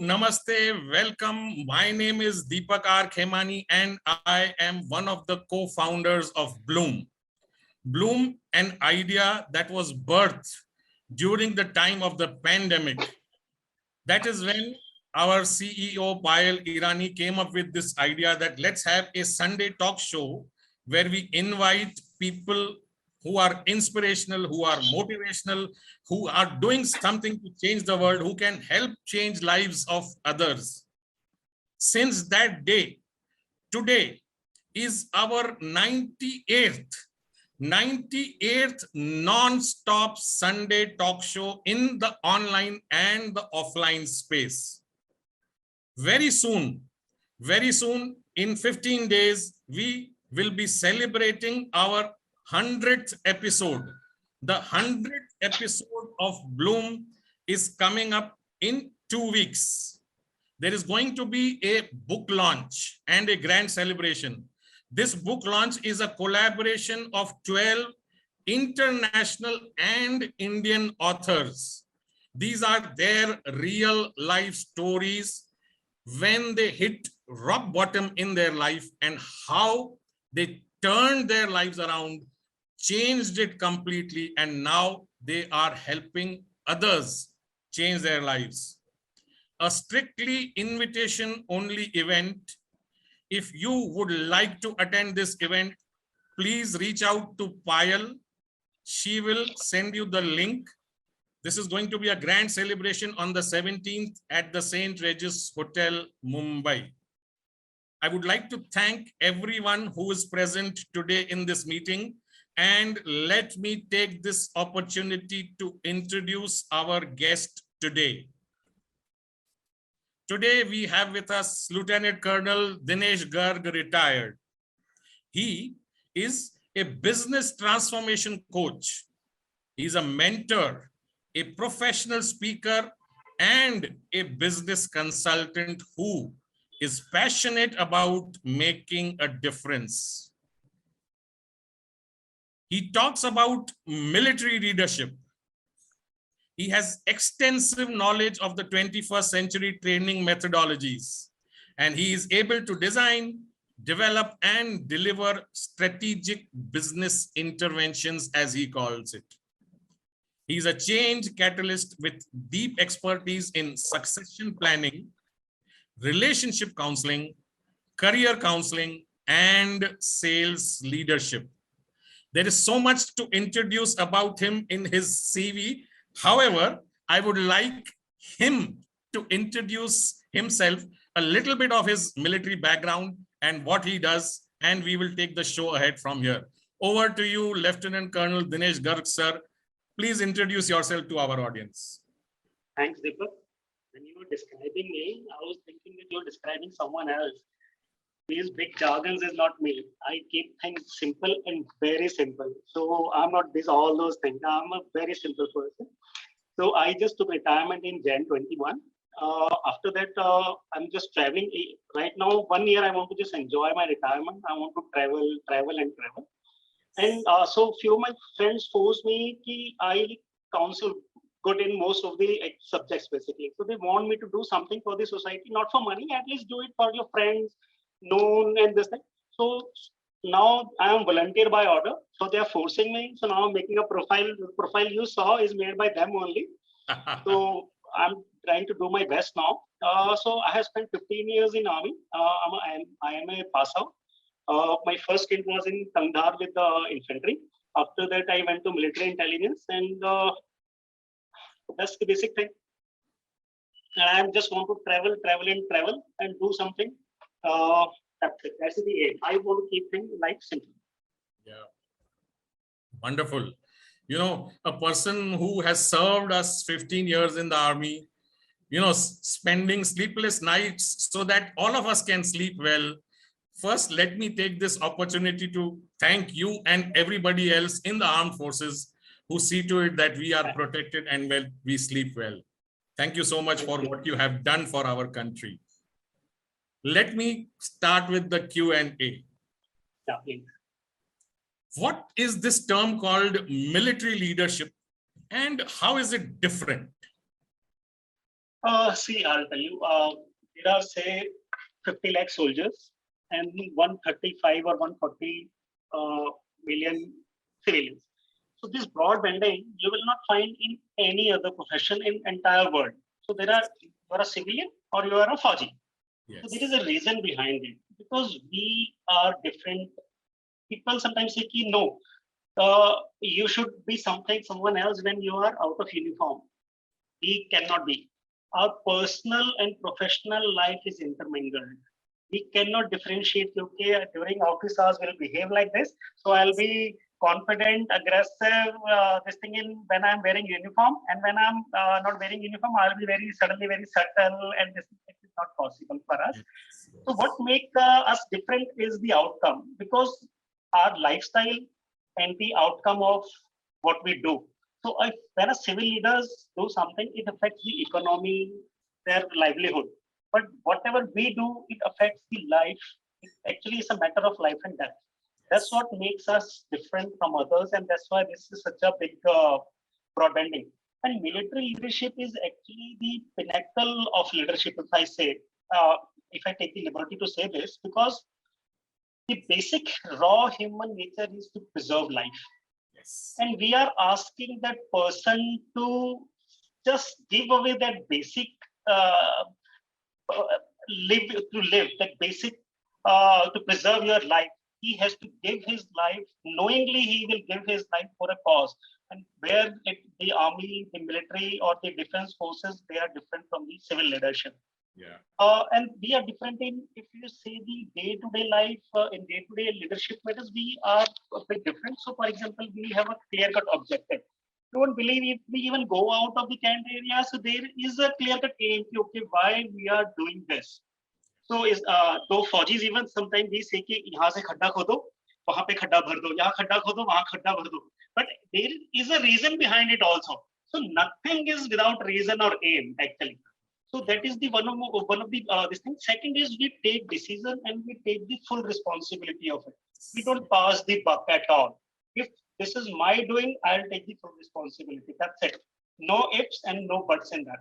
namaste, welcome. My name is Deepak R. Khemani and I am one of the co-founders of Bloom. Bloom, an idea that was birthed during the time of the pandemic. That is when our CEO Payal Irani came up with this idea that let's have a Sunday talk show where we invite people who are inspirational, who are motivational, who are doing something to change the world, who can help change lives of others. Since that day, today is our 98th non-stop Sunday talk show in the online and the offline space. Very soon, in 15 days, we will be celebrating our 100th episode. The 100th episode of Bloom is coming up in 2 weeks. There is going to be a book launch and a grand celebration. This book launch is a collaboration of 12 international and Indian authors. These are their real life stories when they hit rock bottom in their life and how they turned their lives around, changed it completely, and now they are helping others change their lives. A strictly invitation only event. If you would like to attend this event, please reach out to Payal. She will send you the link. This is going to be a grand celebration on the 17th at the St. Regis Hotel, Mumbai. I would like to thank everyone who is present today in this meeting. And let me take this opportunity to introduce our guest today. Today we have with us Lt.Col Dinesh Garg, retired. He is a business transformation coach. He's a mentor, a professional speaker, and a business consultant who is passionate about making a difference. He talks about military leadership. He has extensive knowledge of the 21st century training methodologies, and he is able to design, develop, and deliver strategic business interventions, as he calls it. He's a change catalyst with deep expertise in succession planning, relationship counseling, career counseling, and sales leadership. There is so much to introduce about him in his CV. However, I would like him to introduce himself, a little bit of his military background and what he does, and we will take the show ahead from here. Over to you, Lt.Col Dinesh Garg, sir. Please introduce yourself to our audience. Thanks, Deepak. When you were describing me, I was thinking that you're describing someone else. These big jargons is not me. I keep things simple and very simple. So I'm not all those things. I'm a very simple person. So I just took retirement in Jan 21. After that, I'm just traveling. Right now, 1 year, I want to just enjoy my retirement. I want to travel. And so few of my friends forced me that I counsel good in most of the subjects, basically. So they want me to do something for the society, not for money, at least do it for your friends, known and this thing. So now I am volunteer by order. So they are forcing me. So now I'm making a profile. The profile you saw is made by them only. So I'm trying to do my best now. So I have spent 15 years in army. I am a pass out. My first stint was in Kandahar with the infantry. After that, I went to military intelligence, and that's the basic thing. And I just want to travel and do something. That's the aim. I want to keep things like simple. Yeah, wonderful. You know, a person who has served us 15 years in the army, you know, spending sleepless nights so that all of us can sleep well. First, let me take this opportunity to thank you and everybody else in the armed forces who see to it that we are protected and we sleep well. Thank you so much for what you have done for our country. Let me start with the Q&A. Yeah, please. What is this term called military leadership and how is it different? See, I'll tell you, there are say 50 lakh soldiers and 135 or 140 million civilians. So this broad bending you will not find in any other profession in entire world. So there are, you are a civilian or you are a Fauji. So there is Yes. a reason behind it because we are different. People sometimes say, ki, no, you should be something, someone else when you are out of uniform. We cannot be. Our personal and professional life is intermingled. We cannot differentiate, okay, during office hours we'll behave like this. So I'll be confident, aggressive, this thing in when I'm wearing uniform, and when I'm not wearing uniform, I'll be very suddenly very subtle, and this is not possible for us. Yes. So what make us different is the outcome because our lifestyle and the outcome of what we do. So if, when a civil leaders do something, it affects the economy, their livelihood. But whatever we do, it affects the life. It actually is a matter of life and death. That's Yes. what makes us different from others, and that's why this is such a big broadbanding. And military leadership is actually the pinnacle of leadership, if I say, if I take the liberty to say this, because the basic raw human nature is to preserve life. Yes. And we are asking that person to just give away that basic uh, uh, live that basic to preserve your life. He has to give his life knowingly. He will give his life for a cause. And where the army, the military, or the defense forces, they are different from the civil leadership. Yeah. And we are different in, if you say the day-to-day life, in day-to-day leadership matters, we are a bit different. So, for example, we have a clear-cut objective. Don't believe if we even go out of the camp area, so there is a clear-cut aim. Okay, why we are doing this? So is तो फौजीज even sometimes we say कि यहाँ से खड्डा खोदो, वहाँ पे खड्डा भर दो, यहाँ खड्डा खोदो, वहाँ खड्डा भर दो. But there is a reason behind it also. So nothing is without reason or aim actually. So that is the one of the this thing. Second is we take decision and we take the full responsibility of it. We don't pass the buck at all. If this is my doing, I'll take the full responsibility. That's it. No ifs and no buts in that.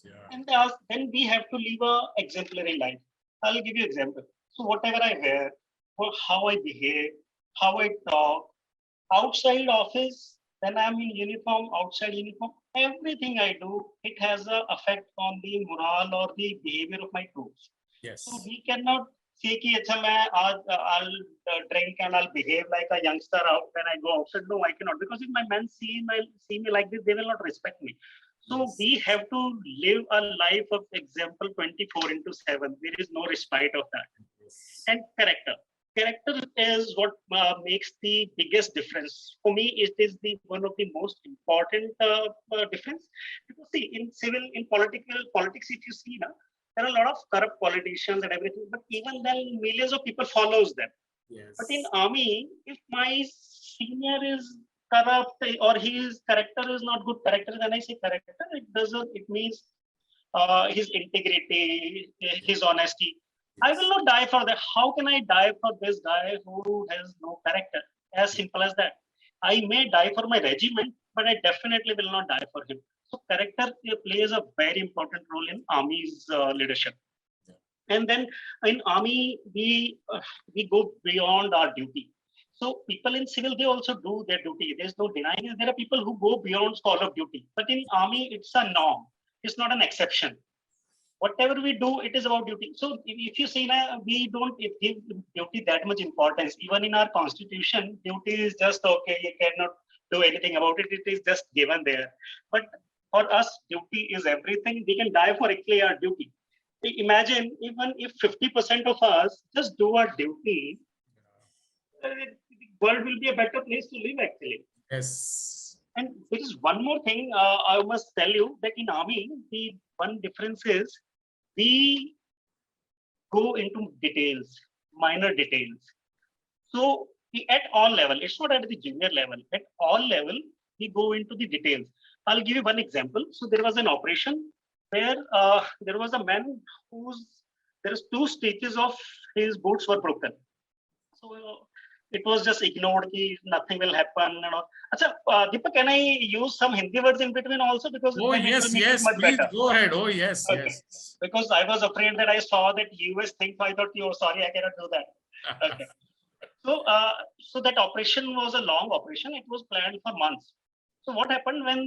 Yeah. And then we have to live a exemplary life. I'll give you an example. So whatever I wear, or how I behave, how I talk, outside office, when I'm in uniform, outside uniform, everything I do, it has an effect on the morale or the behavior of my troops. So Yes. we cannot say कि अच्छा मैं आज I'll drink and I'll behave like a youngster out when I go outside. No, I cannot, because if my men see me like this, they will not respect me. So Yes. we have to live a life of example 24 into 7. There is no respite of that. Yes. And character. Character is what makes the biggest difference. For me, it is the one of the most important difference. Because see, in civil, in politics, if you see now, there are a lot of corrupt politicians and everything, but even then millions of people follows them. But in Yes. army, if my senior is corrupt or his character is not good character, then I say character, it doesn't, it means his integrity, his honesty. I will Yes. not die for that. How can I die for this guy who has no character? As simple as that. I may die for my regiment, but I definitely will not die for him. So character plays a very important role in army's leadership. And then in army, we go beyond our duty. So people in civil, they also do their duty. There's no denying it. There are people who go beyond call of duty. But in army, it's a norm. It's not an exception. Whatever we do, it is about duty. So if you see now, we don't give duty that much importance. Even in our constitution, duty is just okay. You cannot do anything about it. It is just given there. But for us, duty is everything. We can die for actually our duty. Imagine even if 50% of us just do our duty, the world will be a better place to live actually. Yes. And there is one more thing I must tell you that in army, the one difference is we go into details, minor details. So at all level, it's not at the junior level. At all level, we go into the details. I'll give you one example. So there was an operation where there was a man whose there's two stitches of his boots were broken. So it was just ignored. Ki nothing will happen. You know. Achha, Deepak, can I use some Hindi words in between also, because Oh, then it will yes, make it yes, much please better. go ahead. Oh, yes, Okay. yes. Because I was afraid that I saw that US thing, so I thought, oh, sorry, I cannot do that. Okay. So that operation was a long operation. It was planned for months. So what happened when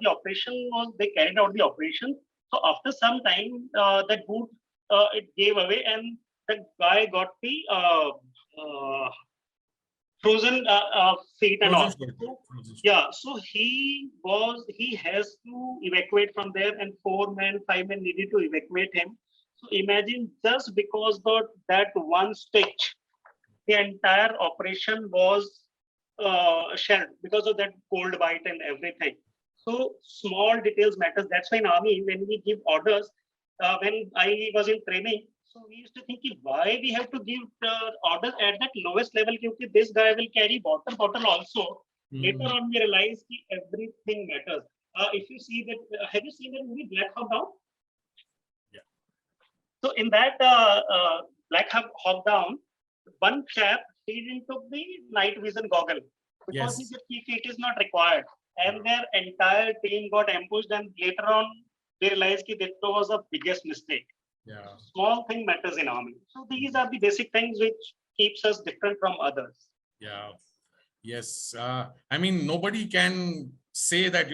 the operation was, they carried out the operation. So after some time, that boot, it gave away, and the guy got the frozen feet and Frozen all. food. So, Frozen food. yeah, so he has to evacuate from there, and 4 men, 5 men needed to evacuate him. So imagine, just because that one stitch, the entire operation was shelled because of that cold bite and everything. So small details matters. That's why in army, when we give orders, when I was in training, so we used to think, why we have to give orders at that lowest level, because this guy will carry water bottle also. Later on, we realized that everything matters. If you see that, have you seen that movie Black Hawk Down? Yeah. So in that Black Hawk Down, one chap, he didn't took the night vision goggle because he Yes. said it is not required, and their entire team got ambushed, and later on they realized that was the biggest mistake. Yeah. Small thing matters in army. So these are the basic things which keeps us different from others. Yeah. Yes. I mean, nobody can say that,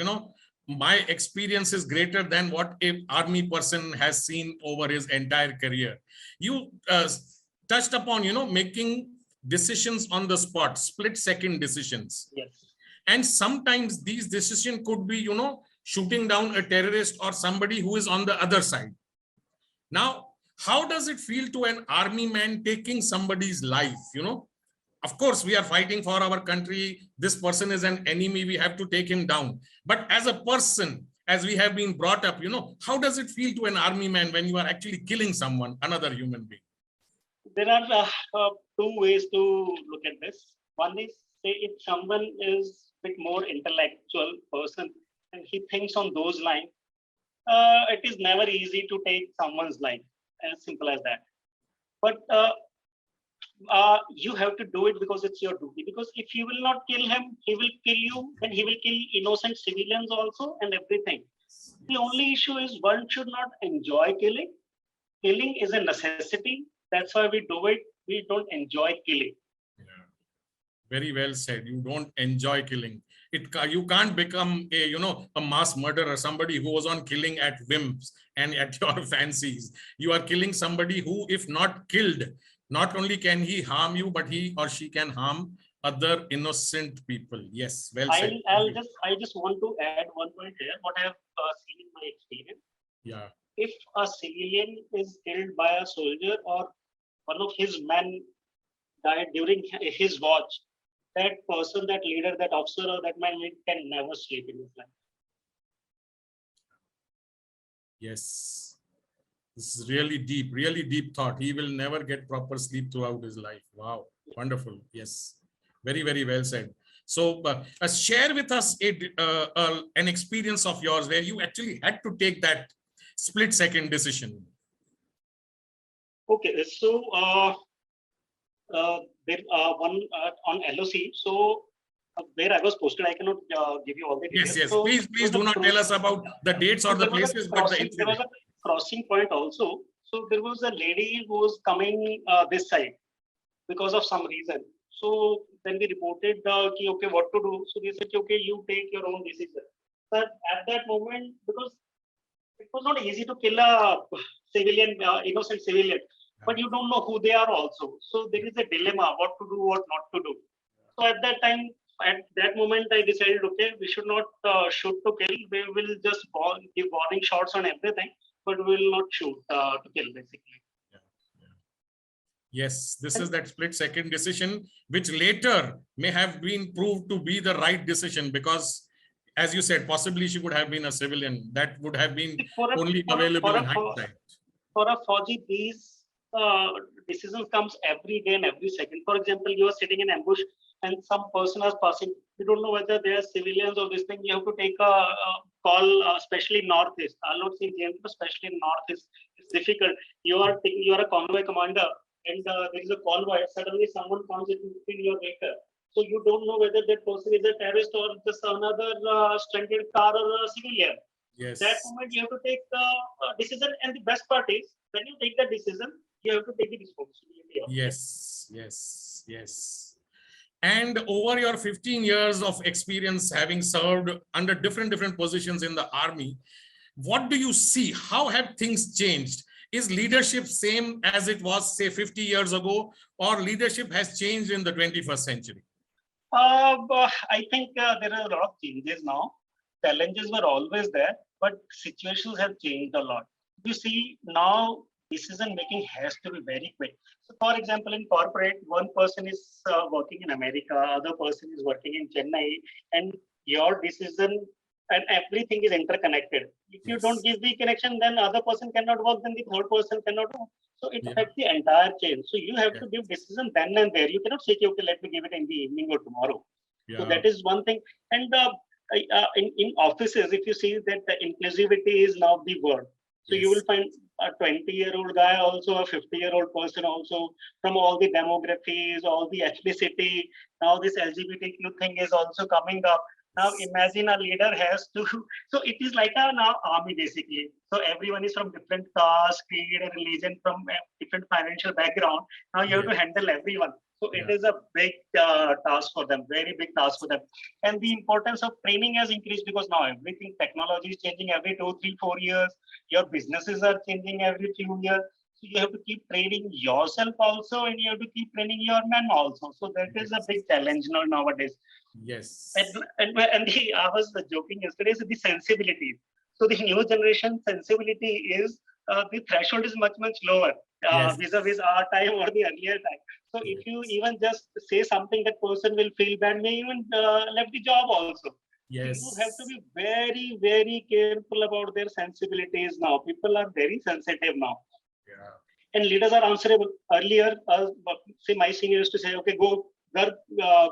my experience is greater than what a army person has seen over his entire career. You touched upon, making decisions on the spot, split-second decisions. Yes. And sometimes these decisions could be, shooting down a terrorist or somebody who is on the other side. Now, how does it feel to an army man taking somebody's life? Of course, we are fighting for our country. This person is an enemy. We have to take him down. But as a person, as we have been brought up, how does it feel to an army man when you are actually killing someone, another human being? There are two ways to look at this. One is, say, if someone is a bit more intellectual person and he thinks on those lines, it is never easy to take someone's life, as simple as that. But you have to do it because it's your duty. Because if you will not kill him, he will kill you, and he will kill innocent civilians also, and everything. The only issue is one should not enjoy killing. Killing is a necessity. That's why we do it. We don't enjoy killing. Yeah. Very well said. You don't enjoy killing. You can't become a mass murderer, somebody who was on killing at whims and at your fancies. You are killing somebody who, if not killed, not only can he harm you, but he or she can harm other innocent people. Yes, well said. I just want to add one point here. What I have seen in my experience. Yeah. If a civilian is killed by a soldier, or one of his men died during his watch, that person, that leader, that officer, or that man can never sleep in his life. Yes. This is really deep thought. He will never get proper sleep throughout his life. Wow. Wonderful. Yes. Very, very well said. So share with us an experience of yours where you actually had to take that split-second decision. Okay, so there one on LOC. So where I was posted, I cannot give you all the details. Yes. So Please do not tell us about the dates or the places, but the incident. There was a crossing point also. So there was a lady who was coming this side because of some reason. So then we reported, okay, what to do? So they said, okay, you take your own decision. But at that moment, because it was not easy to kill a civilian, innocent civilian, but you don't know who they are also. So there is a dilemma, what to do, what not to do. So at that moment, I decided, okay, we should not shoot to kill. We will just give warning shots on everything, but we will not shoot to kill, basically. Yes, this is that split-second decision, which later may have been proved to be the right decision, because, as you said, possibly she could have been a civilian. That would have been only available in hindsight. For a Fauji, these decisions comes every day and every second. For example, you are sitting in ambush and some person is passing. You don't know whether they are civilians or this thing. You have to take a call, especially northeast. I'll not say JM, but especially in northeast, it's difficult. You are a convoy commander. and there is a convoy, suddenly someone comes in your vehicle. So you don't know whether that person is a terrorist or just another stranded car or a civilian. That Yes. moment you have to take the decision, and the best part is when you take the decision, you have to take the responsibility of it. Yes. Yes. Yes. And over your 15 years of experience, having served under different positions in the army, what do you see? How have things changed? Is leadership same as it was, say, 50 years ago, or leadership has changed in the 21st century? I think there are a lot of changes now. Challenges were always there, but situations have changed a lot. You see, now decision making has to be very quick. So, for example, in corporate, one person is working in America, other person is working in Chennai, and your decision and everything is interconnected. If you don't Yes. give the connection, then other person cannot work, then the third person cannot work. So it Yeah. affects the entire chain. So you have Yeah. to give decision then and there. You cannot say, okay, let me give it in the evening or tomorrow. So Yeah. that is one thing. And in offices, if you see that the inclusivity is now the word. So you will Yes. find a 20-year-old guy also, a 50-year-old person also, from all the demographies, all the ethnicity. Now this LGBTQ thing is also coming up. Now imagine a leader has to, so it is like a now army basically. So everyone is from different caste, creed, and religion, from a different financial background. Now you have Yeah. to handle everyone. So it Yeah. is a big task for them, very big task for them. And the importance of training has increased because now everything, technology is changing every 2, 3, 4 years. Your businesses are changing every few years. So you have to keep training yourself also, and you have to keep training your men also. So that is a big challenge now nowadays. And, Yes. I was joking yesterday, so the sensibility. So the new generation sensibility is the threshold is much lower Yes. vis-a-vis our time or the earlier time. So if you Yes. even just say something, that person will feel bad, may even left the job also. So you have to Yes. be very careful about their sensibilities now. People are very sensitive now, Yeah. and leaders are answerable. Earlier, say my senior used to say, okay, go Garg,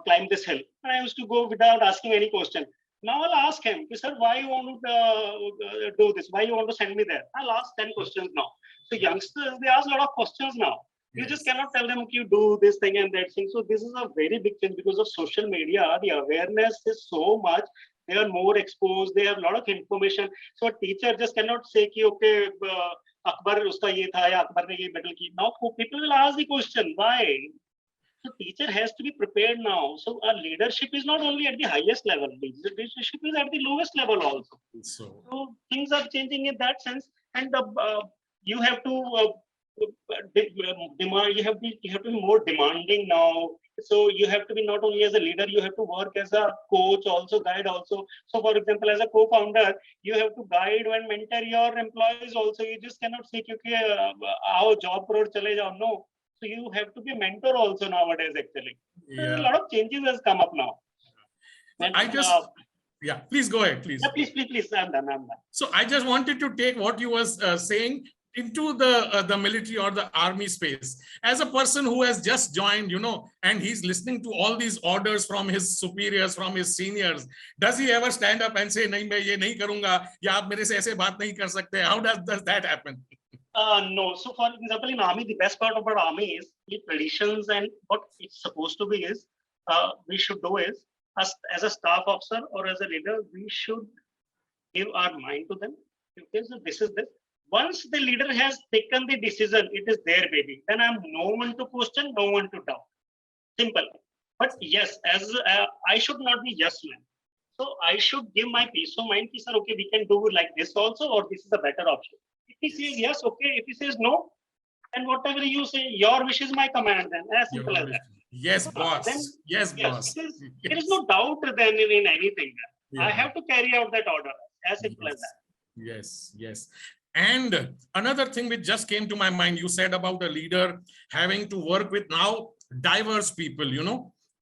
climb this hill. And I used to go without asking any question. Now I'll ask him, sir, why you want to do this? Why you want to send me there? I'll ask 10 questions now. So youngsters, they ask a lot of questions now. You just Yes. cannot tell them, okay, you do this thing and that thing. So this is a very big change because of social media. The awareness is so much. They are more exposed. They have a lot of information. So a teacher just cannot say, okay, Akbar uska ye tha ya Akbar ne ye battle ki. Now people will ask the question, why? So teacher has to be prepared now. So our leadership is not only at the highest level, leadership is at the lowest level also. So So things are changing in that sense, and you have to demand. You have to be more demanding now. So you have to be not only as a leader, you have to work as a coach, also guide also. So for example, as a co-founder, you have to guide and mentor your employees also. You just cannot say, okay, our job road chale jao. No. So you have to be a mentor also nowadays actually. So a yeah. lot of changes has come up now. So And I just, yeah, please go ahead, yeah, please. please. I'm done. So I just wanted to take what you was saying into the military or the army space. As a person who has just joined, and he's listening to all these orders from his superiors, from his seniors, does he ever stand up and say, "नहीं मैं ये नहीं करूँगा," या आप मेरे से ऐसे बात नहीं कर सकते? How does that happen? No. So, for example, in army, the best part about army is the traditions, and what it's supposed to be is we should do is as a staff officer or as a leader, we should give our mind to them. Okay, so this is this. Once the leader has taken the decision, it is their baby. Then I'm no one to question, no one to doubt. Simple. But yes, as I should not be yes man. So I should give my peace of mind. Sir, okay, we can do like this also, or this is a better option. If he says yes, okay. If he says no, and whatever you say, your wish is my command. Then as simple as that. Yes, Then boss. Yes, yes, boss. there is Yes. no doubt then in anything. I Yeah. have to carry out that order. As simple as Yes. that. Yes. And another thing which just came to my mind, you said about a leader having to work with now diverse people,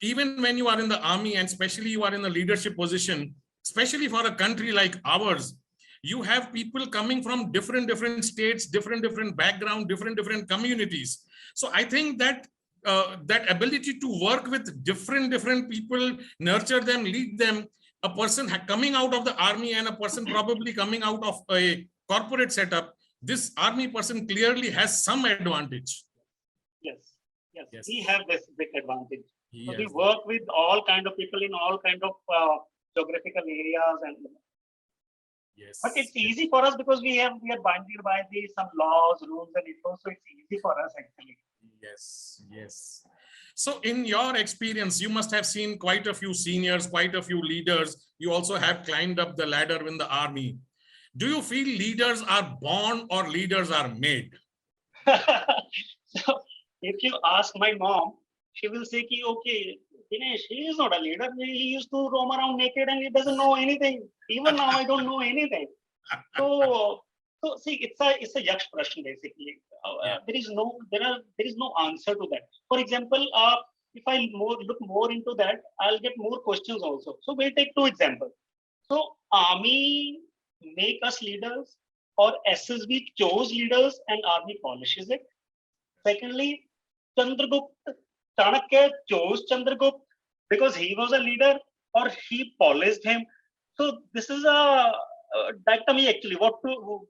even when you are in the army and especially you are in a leadership position, especially for a country like ours, you have people coming from different states, different background, different communities. So I think that that ability to work with different people, nurture them, lead them, a person coming out of the army and a person probably coming out of a corporate setup, this army person clearly has some advantage. Yes. Yes. We have this big advantage. So we Yes. work with all kind of people in all kind of geographical areas, and but Yes. it's easy for us because we are binded by some laws, rules, and ethos. So it's easy for us actually. Yes. Yes. So in your experience, you must have seen quite a few seniors, quite a few leaders. You also have climbed up the ladder in the army. Do you feel leaders are born or leaders are made? So if you ask my mom, she will say, ki, okay, Dinesh, he is not a leader. He used to roam around naked and he doesn't know anything. Even now, I don't know anything. So, see, it's a yaksh prashn basically. Yeah. There is no answer to that. For example, if I look more into that, I'll get more questions also. So we'll take two examples. So army make us leaders, or SSB chose leaders and army polishes it. Secondly, Chandragupta Chanakya chose Chandragupta because he was a leader, or he policed him. So this is a dichotomy actually.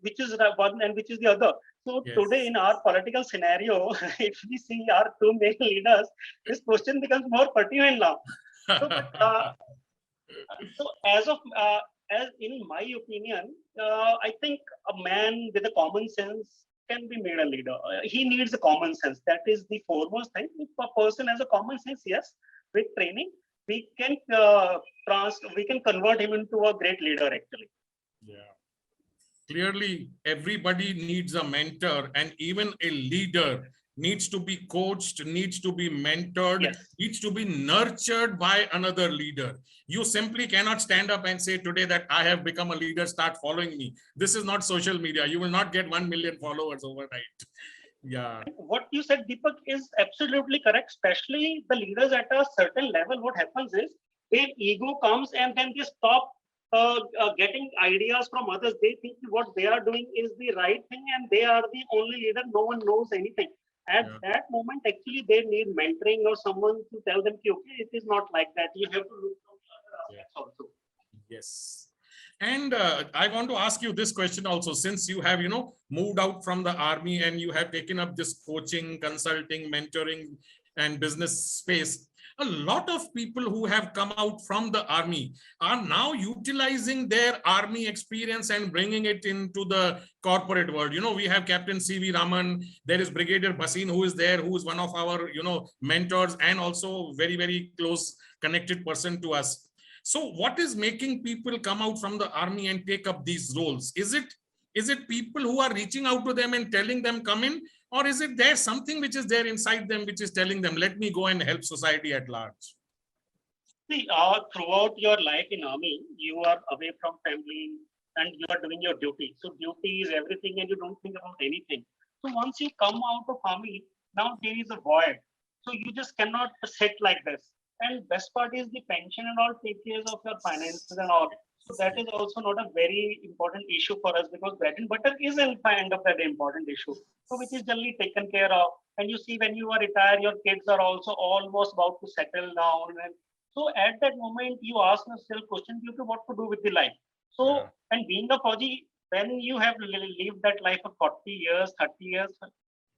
Which is one and which is the other. So today Yes. in our political scenario, if we see our two main leaders, this question becomes more pertinent now. So, but so as in my opinion, I think a man with a common sense can be made a leader. He needs a common sense. That is the foremost thing. If a person has a common sense, yes, with training, we can we can convert him into a great leader actually. Yeah. Clearly, everybody needs a mentor, and even a leader needs to be coached, needs to be mentored, Yes. needs to be nurtured by another leader. You simply cannot stand up and say today that I have become a leader, start following me. This is not social media. You will not get 1 million followers overnight. Yeah. What you said, Deepak, is absolutely correct. Especially the leaders at a certain level, what happens is their ego comes and then they stop getting ideas from others. They think what they are doing is the right thing and they are the only leader. No one knows anything. At Yeah. that moment, actually, they need mentoring or someone to tell them, okay, it is not like that. You have to look from other Yeah. aspects also. Yes. And I want to ask you this question also, since you have, moved out from the army and you have taken up this coaching, consulting, mentoring, and business space. A lot of people who have come out from the army are now utilizing their army experience and bringing it into the corporate world. We have Captain C.V. Raman, there is Brigadier Bhasin, who is there, who is one of our, mentors and also very, very close connected person to us. So what is making people come out from the army and take up these roles? Is it people who are reaching out to them and telling them come in, or is it there something which is there inside them which is telling them let me go and help society at large? See, throughout your life in army, you are away from family and you are doing your duty. So duty is everything and you don't think about anything. So once you come out of army, now there is a void. So you just cannot sit like this. And best part is the pension and all take care of your finances and all. So that is also not a very important issue for us because bread and butter is at the end of that important issue. So which is generally taken care of. And you see when you are retired, your kids are also almost about to settle down and so at that moment, you ask yourself question due to what to do with the life. Yeah. So, and being a Fauji, when you have lived that life for 40 years, 30 years,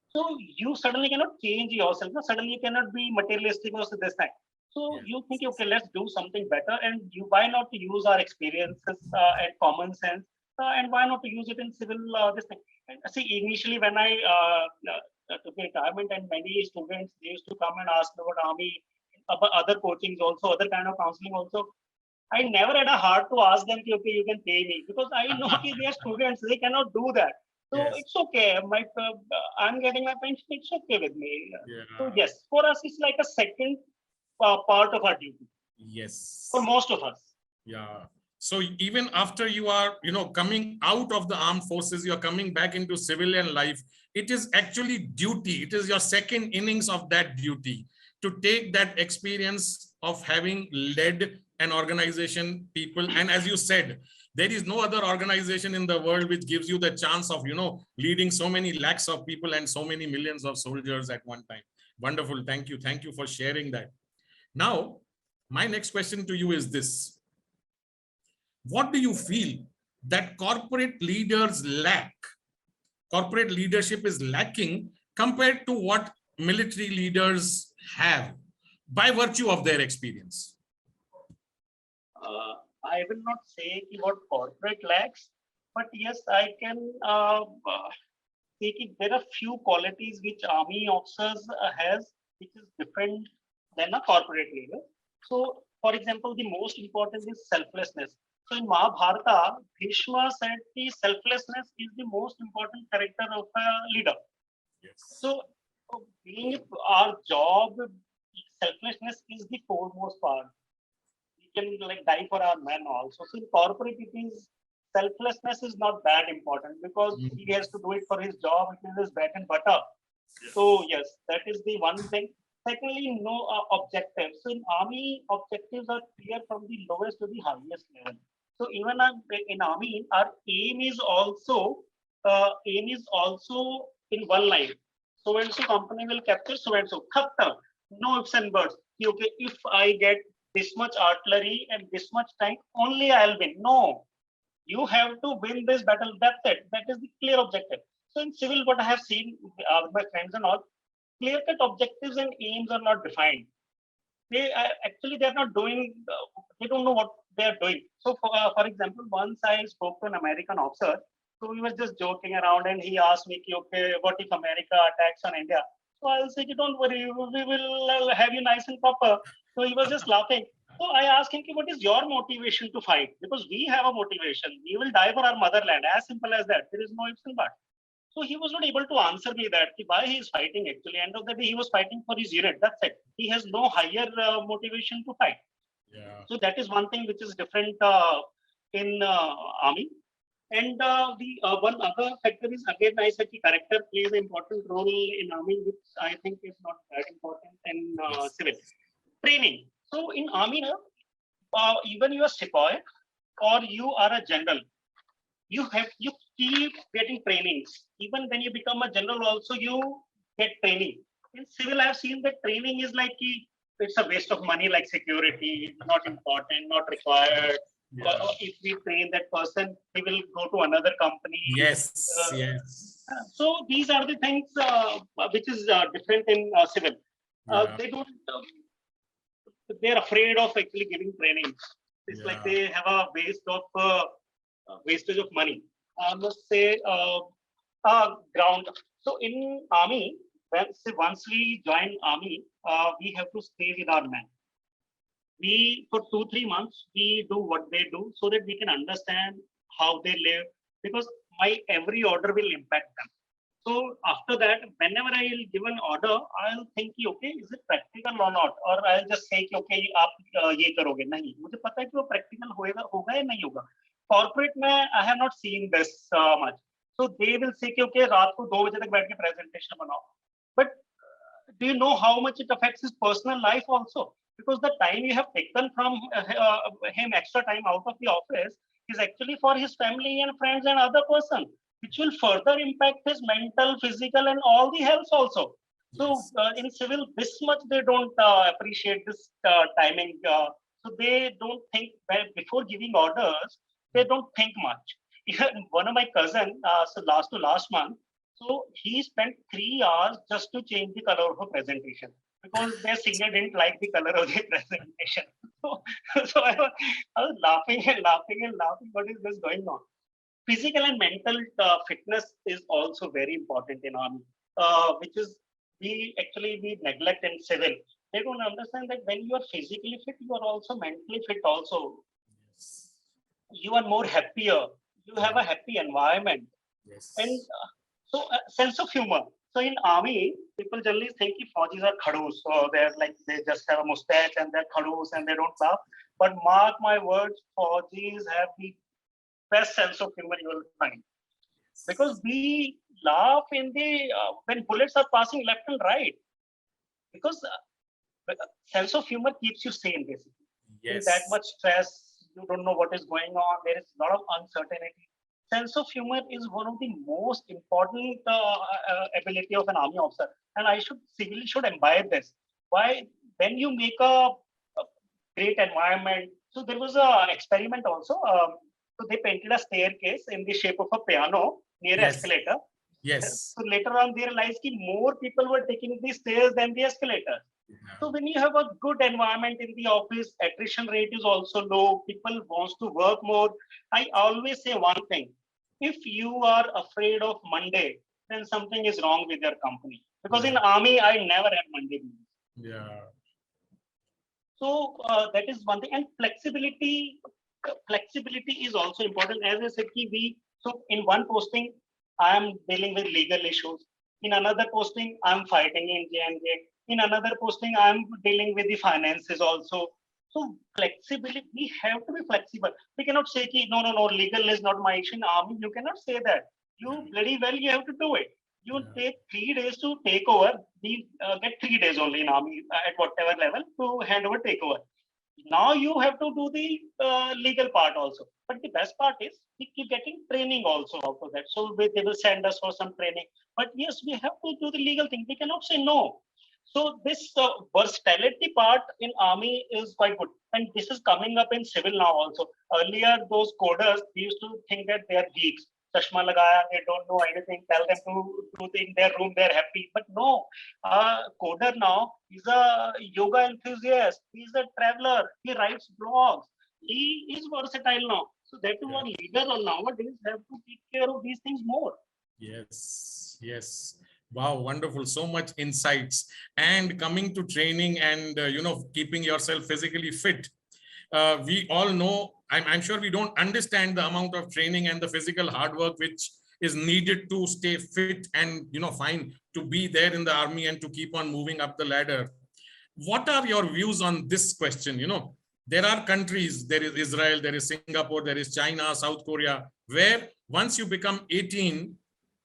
so you suddenly cannot change yourself. No? Suddenly you cannot be materialistic or this thing. So Yes. you think, okay, let's do something better. And you why not to use our experiences and common sense, and why not to use it in civil this thing. And see, initially when I took retirement, and many students they used to come and ask me about army, about other coachings also, other kind of counseling also. I never had a heart to ask them, okay, you can pay me because I know they are students, they cannot do that. So Yes. it's okay. I'm getting my pension. It's okay with me. So Yeah. yes, for us, it's like a second part of our duty for Yes. most of us. Yeah. So even after you are, coming out of the armed forces, you're coming back into civilian life. It is actually duty. It is your second innings of that duty to take that experience of having led an organization, people. And as you said, there is no other organization in the world which gives you the chance of, leading so many lakhs of people and so many millions of soldiers at one time. Wonderful. Thank you. Thank you for sharing that. Now, my next question to you is this. What do you feel that corporate leaders lack? Corporate leadership is lacking compared to what military leaders have by virtue of their experience? I will not say what corporate lacks, but yes, I can say there are few qualities which army officers has, which is different than a corporate leader. So, for example, the most important is selflessness. So in Mahabharata, Bhishma said the selflessness is the most important character of a leader. Yes. So being our job, selflessness is the foremost part. We can like die for our men also. So in corporate, it is selflessness is not that important because he has to do it for his job. It is his bread and butter. So yes, that is the one thing. Secondly, no objectives. So in army, objectives are clear from the lowest to the highest level. So even in army, our aim is also in one line. So and so company will capture so and so. Khatta. No ifs and buts. Okay, if I get this much artillery and this much tank, only I'll win. No, you have to win this battle. That's it. That is the clear objective. So in civil, what I have seen with my friends and all, clear-cut objectives and aims are not defined. They actually they're not doing. They don't know what they are doing. So for example, once I spoke to an American officer. So we were just joking around, and he asked me, "Okay, what if America attacks on India?" So I'll say, "Don't worry, we will have you nice and proper." So he was just laughing. So I asked him, "What is your motivation to fight?" Because we have a motivation. We will die for our motherland. As simple as that. There is no ifs and buts. So he was not able to answer me that why he is fighting actually. End of the day, he was fighting for his unit. That's it. He has no higher motivation to fight. Yeah. So that is one thing which is different in army. And the one other factor is again I said the character plays an important role in army, which I think is not that important in civil training. So in army, even you are sepoy or you are a general, you keep getting trainings. Even when you become a general, also you get training. In civil, I've seen that training is like it's a waste of money, like security, not important, not required. Yeah. Or if we train that person, he will go to another company. Yes. Yes. So these are the things which is different in civil. Yeah. They don't. They're afraid of actually giving training. It's like they have a waste of wastage of money. I must say ground. So in army, once we join army, we have to stay with our men. We for 2-3 months we do what they do so that we can understand how they live, because my every order will impact them. So after that, whenever I will give an order, I'll think, okay, is it practical or not? Or I'll just say, okay, आप ये करोगे नहीं. मुझे पता है कि वो practical होगा या नहीं होगा. Corporate में I have not seen this much. So they will say, okay, रात को 2 बजे तक बैठ के presentation बनाओ. But do you know how much it affects his personal life also? Because the time you have taken from him, extra time out of the office, is actually for his family and friends and other person, which will further impact his mental, physical, and all the health also. So in civil, this much they don't appreciate this timing. So they don't think before giving orders. They don't think much. Even one of my cousin, so last month, so he spent 3 hours just to change the color of a presentation because their senior didn't like the color of the presentation. So I was laughing and laughing and laughing. What is this going on? Physical and mental fitness is also very important in army, which is we neglect in civil. They don't understand that when you are physically fit, you are also mentally fit also. Yes. You are more happier. You have a happy environment. Yes. And so sense of humor. So in army, people generally think Fauji's are khadus. So they're like, they just have a mustache and they're khadus and they don't laugh. But mark my words, Fauji's have the best sense of humor you will find. Because we laugh in the when bullets are passing left and right. Because sense of humor keeps you sane, basically. Yes. In that much stress, you don't know what is going on. There is a lot of uncertainty. Sense of humor is one of the most important ability of an army officer, and I civilly should imbibe this. Why? When you make a great environment. So there was a experiment also. So they painted a staircase in the shape of a piano near an escalator. Yes. So later on, they realized that more people were taking the stairs than the escalator. So when you have a good environment in the office, attrition rate is also low. People wants to work more. I always say one thing: if you are afraid of Monday, then something is wrong with your company. Because in army, I never had Monday blues. Yeah. So that is one thing. And flexibility is also important. As I said, so in one posting, I am dealing with legal issues. In another posting, I'm fighting in J&J. In another posting, I'm dealing with the finances also. So flexibility, we have to be flexible. We cannot say, no, legal is not my issue in army. You cannot say that. You bloody well, you have to do it. You take 3 days to take over. We get 3 days only in army at whatever level to hand over takeover. Now you have to do the legal part also. But the best part is we keep getting training also out of that. So they will send us for some training. But yes, we have to do the legal thing. We cannot say no. So this versatility part in army is quite good. And this is coming up in civil now also. Earlier, those coders, we used to think that they are geeks. Chashma lagaya, they don't know anything. Tell them to do in their room, they're happy. But no, coder now is a yoga enthusiast. He's a traveler. He writes blogs. He is versatile now. So that is what leader nowadays have to take care of these things more. Yes, yes. Wow, wonderful. So much insights. And coming to training and, keeping yourself physically fit. We all know, I'm sure we don't understand the amount of training and the physical hard work which is needed to stay fit and, fine to be there in the army and to keep on moving up the ladder. What are your views on this question? There are countries, there is Israel, there is Singapore, there is China, South Korea, where once you become 18,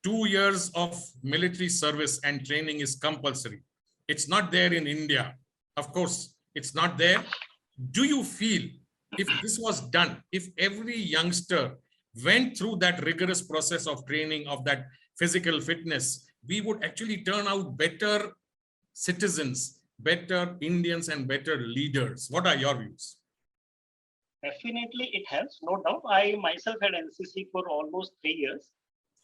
2 years of military service and training is compulsory. It's not there in India. Of course, it's not there. Do you feel if this was done, if every youngster went through that rigorous process of training, of that physical fitness, we would actually turn out better citizens, better Indians, and better leaders? What are your views? Definitely, it helps, no doubt. I myself had NCC for almost 3 years.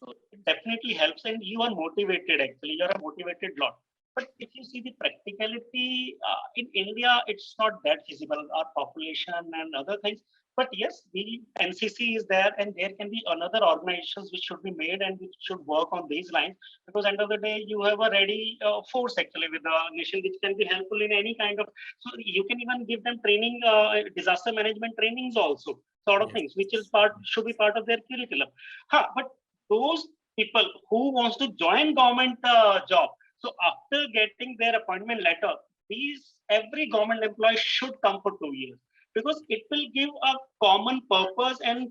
So it definitely helps, and you are motivated actually. You are a motivated lot. But if you see the practicality in India, it's not that feasible, our population and other things. But yes, the NCC is there, and there can be another organizations which should be made and which should work on these lines. Because end of the day, you have a ready force actually with the nation, which can be helpful in any kind of. So you can even give them training, disaster management trainings also, sort of things, which is should be part of their curriculum. But those people who wants to join government job, so after getting their appointment letter, every government employee should come for 2 years, because it will give a common purpose, and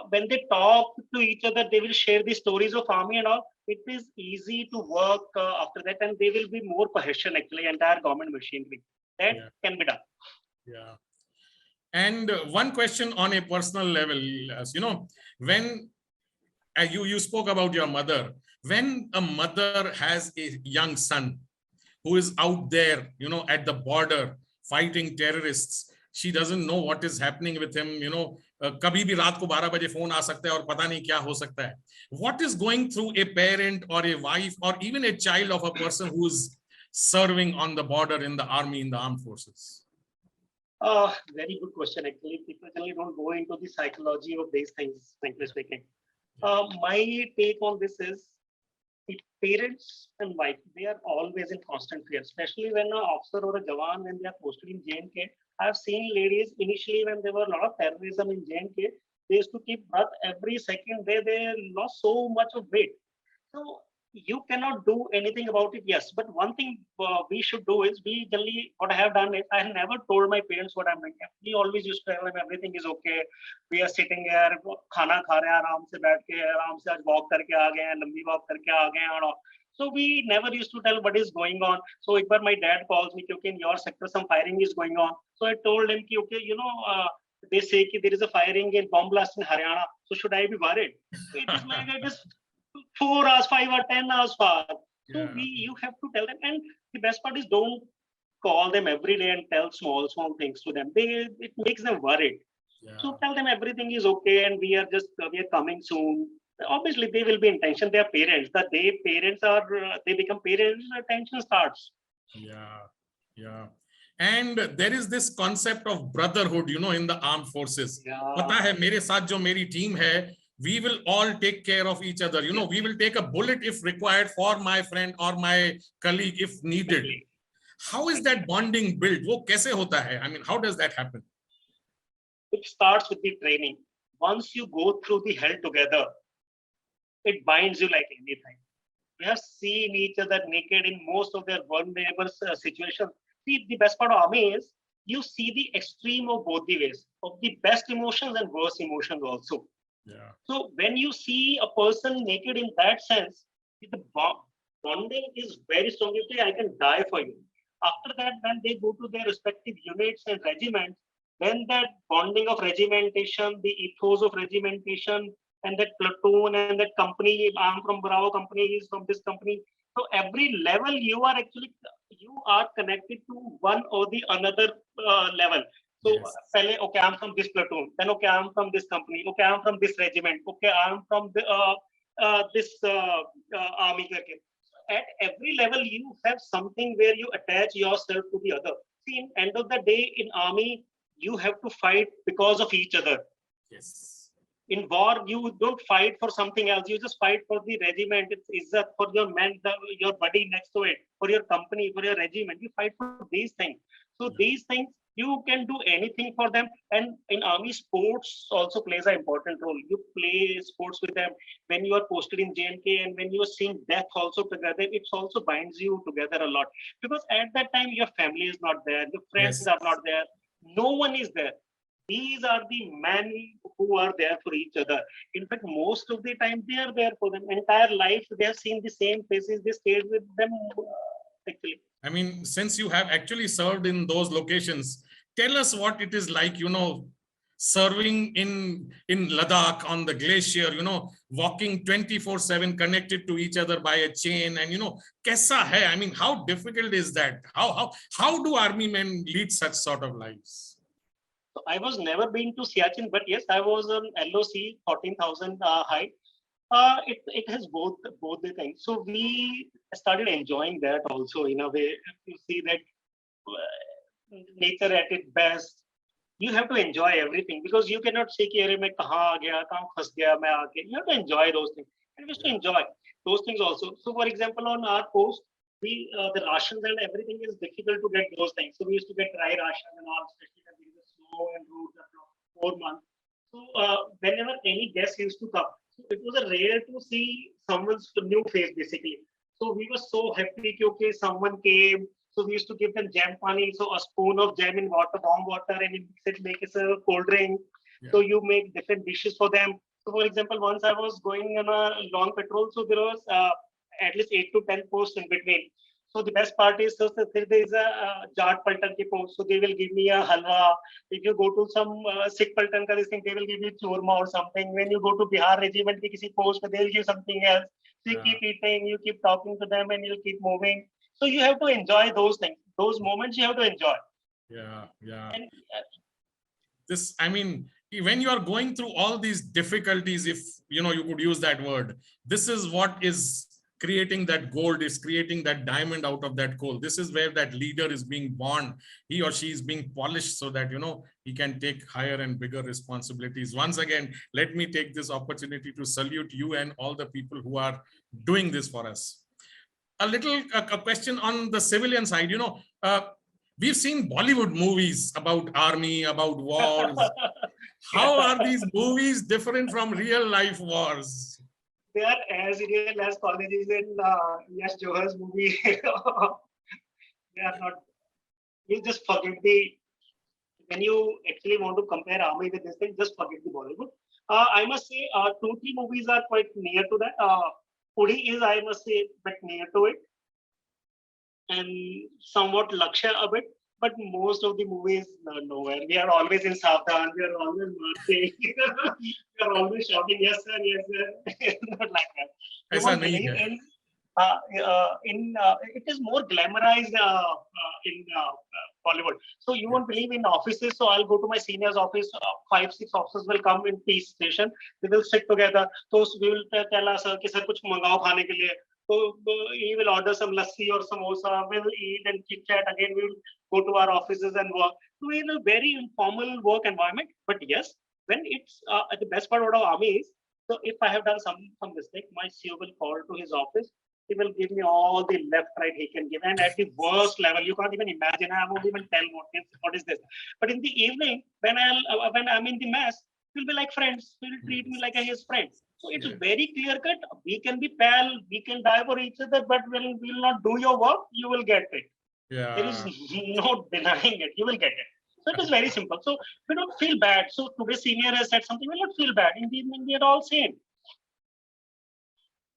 when they talk to each other, they will share the stories of army and all. It is easy to work after that, and they will be more cohesion actually, entire government machinery. That can be done. Yeah. And one question on a personal level, when you spoke about your mother, when a mother has a young son who is out there, at the border fighting terrorists, she doesn't know what is happening with him, kabhi bhi raat ko 12 baje phone aa sakta hai aur pata nahi kya ho sakta hai. What is going through a parent or a wife or even a child of a person who is serving on the border in the army, in the armed forces? Very good question. Actually, people generally don't go into the psychology of these things, frankly speaking. My take on this is the parents and wife, they are always in constant fear, especially when an officer or a Jawan, when they are posted in J&K. I've seen ladies initially when there were a lot of terrorism in J&K, they used to keep breath every second. They lost so much of weight. So you cannot do anything about it, yes. But one thing we should do is, we generally, what I have done is, I have never told my parents what I'm doing. We always used to tell them everything is okay. We are sitting here, khana kha rahe hain, aaram se baith ke, aaram se aaj walk karke aa gaye hain, lambi walk karke aa gaye hain. So we never used to tell what is going on. So एक बार my dad calls me, okay, in your sector some firing is going on. So I told him, okay, they say there is a firing in bomb blast in Haryana. So should I be worried? So it is like it is 4 hours, 5 or 10 hours far. So you have to tell them. And the best part is, don't call them every day and tell small things to them. It makes them worried. So tell them everything is okay, and we are coming soon. obviously they will be in tension. They are parents. The day parents are, they become parents, tension starts. Yeah, yeah. And there is this concept of brotherhood, in the armed forces. पता है मेरे साथ जो मेरी team है, we will all take care of each other. We will take a bullet if required for my friend or my colleague if needed. How is that bonding built? वो कैसे होता है? I mean, how does that happen? It starts with the training. Once you go through the hell together, it binds you like anything. We have seen each other naked in most of their vulnerable situations. See, the best part of army is you see the extreme of both the ways, of the best emotions and worst emotions also. Yeah. So when you see a person naked in that sense, the bonding is very strong. You say, I can die for you. After that, when they go to their respective units and regiments, then that bonding of regimentation, the ethos of regimentation, and that platoon and that company, I'm from Bravo company, he's from this company. So every level you are connected to one or the another level. So yes. Okay, I'm from this platoon. Then okay, I'm from this company. Okay, I'm from this regiment. Okay, I'm from the, this army. At every level, you have something where you attach yourself to the other. See, in end of the day, in army, you have to fight because of each other. Yes. In war, you don't fight for something else. You just fight for the regiment. It's for your man, your buddy next to it, for your company, for your regiment. You fight for these things. So these things, you can do anything for them. And in army, sports also plays an important role. You play sports with them when you are posted in JNK, and when you are seeing death also together, it also binds you together a lot. Because at that time, your family is not there, your friends are not there, no one is there. These are the men who are there for each other. In fact, most of the time they are there for them. Entire life, they have seen the same faces. They stayed with them. Actually, I mean, since you have actually served in those locations, tell us what it is like, serving in Ladakh on the glacier, walking 24/7 connected to each other by a chain, and kaisa hai? I mean, how difficult is that? How do army men lead such sort of lives? So I was never been to Siachen, but yes, I was on LOC 14,000 height. It has both the things. So we started enjoying that also in a way. You see that nature at its best. You have to enjoy everything, because you cannot say कि अरे मैं कहाँ आ गया, कहाँ फंस गया मैं आके. You have to enjoy those things. And we have to enjoy those things also. So for example, on our post, the rations and everything is difficult to get those things. So we used to get dry ration and all, especially when there is snow and roads are 4 months. So whenever any guest used to come, so it was a rare to see someone's new face basically. So we were so happy कि okay, someone came. So we used to give them jam pani, so a spoon of jam in water, warm water, and you mix it, make it a cold drink. Yeah. So you make different dishes for them. So for example, once I was going on a long patrol, so there was at least 8 to 10 posts in between. So the best part is, so there is a Jat Paltan ki post, so they will give me a halwa. If you go to some Sikh Paltan ka this thing, they will give you churma or something. When you go to Bihar regiment ki kisi post, they will give something else. So you keep eating, you keep talking to them, and you keep moving. So you have to enjoy those things. Those moments you have to enjoy. Yeah. And, this, I mean, when you are going through all these difficulties, if you could use that word, this is what is creating that gold, is creating that diamond out of that coal. This is where that leader is being born. He or she is being polished so that he can take higher and bigger responsibilities. Once again, let me take this opportunity to salute you and all the people who are doing this for us. A question on the civilian side. We've seen Bollywood movies about army, about wars. How are these movies different from real life wars? They are as real as colleges in Yash Johar's movie. They are not. You just forget when you actually want to compare army with this thing, just forget the Bollywood. I must say, 2-3 movies are quite near to that. Puri is, I must say, a bit near to it, and somewhat Lakshya a bit, but most of the movies nowhere. We are always in Savdhan, we are always marching, we are always shouting, yes sir, yes sir. Not like that. You won't believe it is more glamorized in Bollywood. So you won't believe in offices. So I'll go to my senior's office. 5-6 officers will come in peace station. They will sit together. So we will tell us, "Ki sir, kuch mangao khane ke liye." So he will order some lassi or samosa. We will eat and chit chat. Again, we will go to our offices and work. So in a very informal work environment. But yes, when it's the best part about army is, so if I have done some mistake, my CEO will call to his office. He will give me all the left, right he can give. And at the worst level, you can't even imagine. I won't even tell what is this. But in the evening, when I'm in the mess, he'll be like friends. He'll treat me like his friend. So it's very clear cut. We can be pal, we can die for each other, but we'll not do your work, you will get it. There is no denying it. You will get it. So it is very simple. So we don't feel bad. So today's senior has said something, we'll not feel bad. In the evening, we are all same.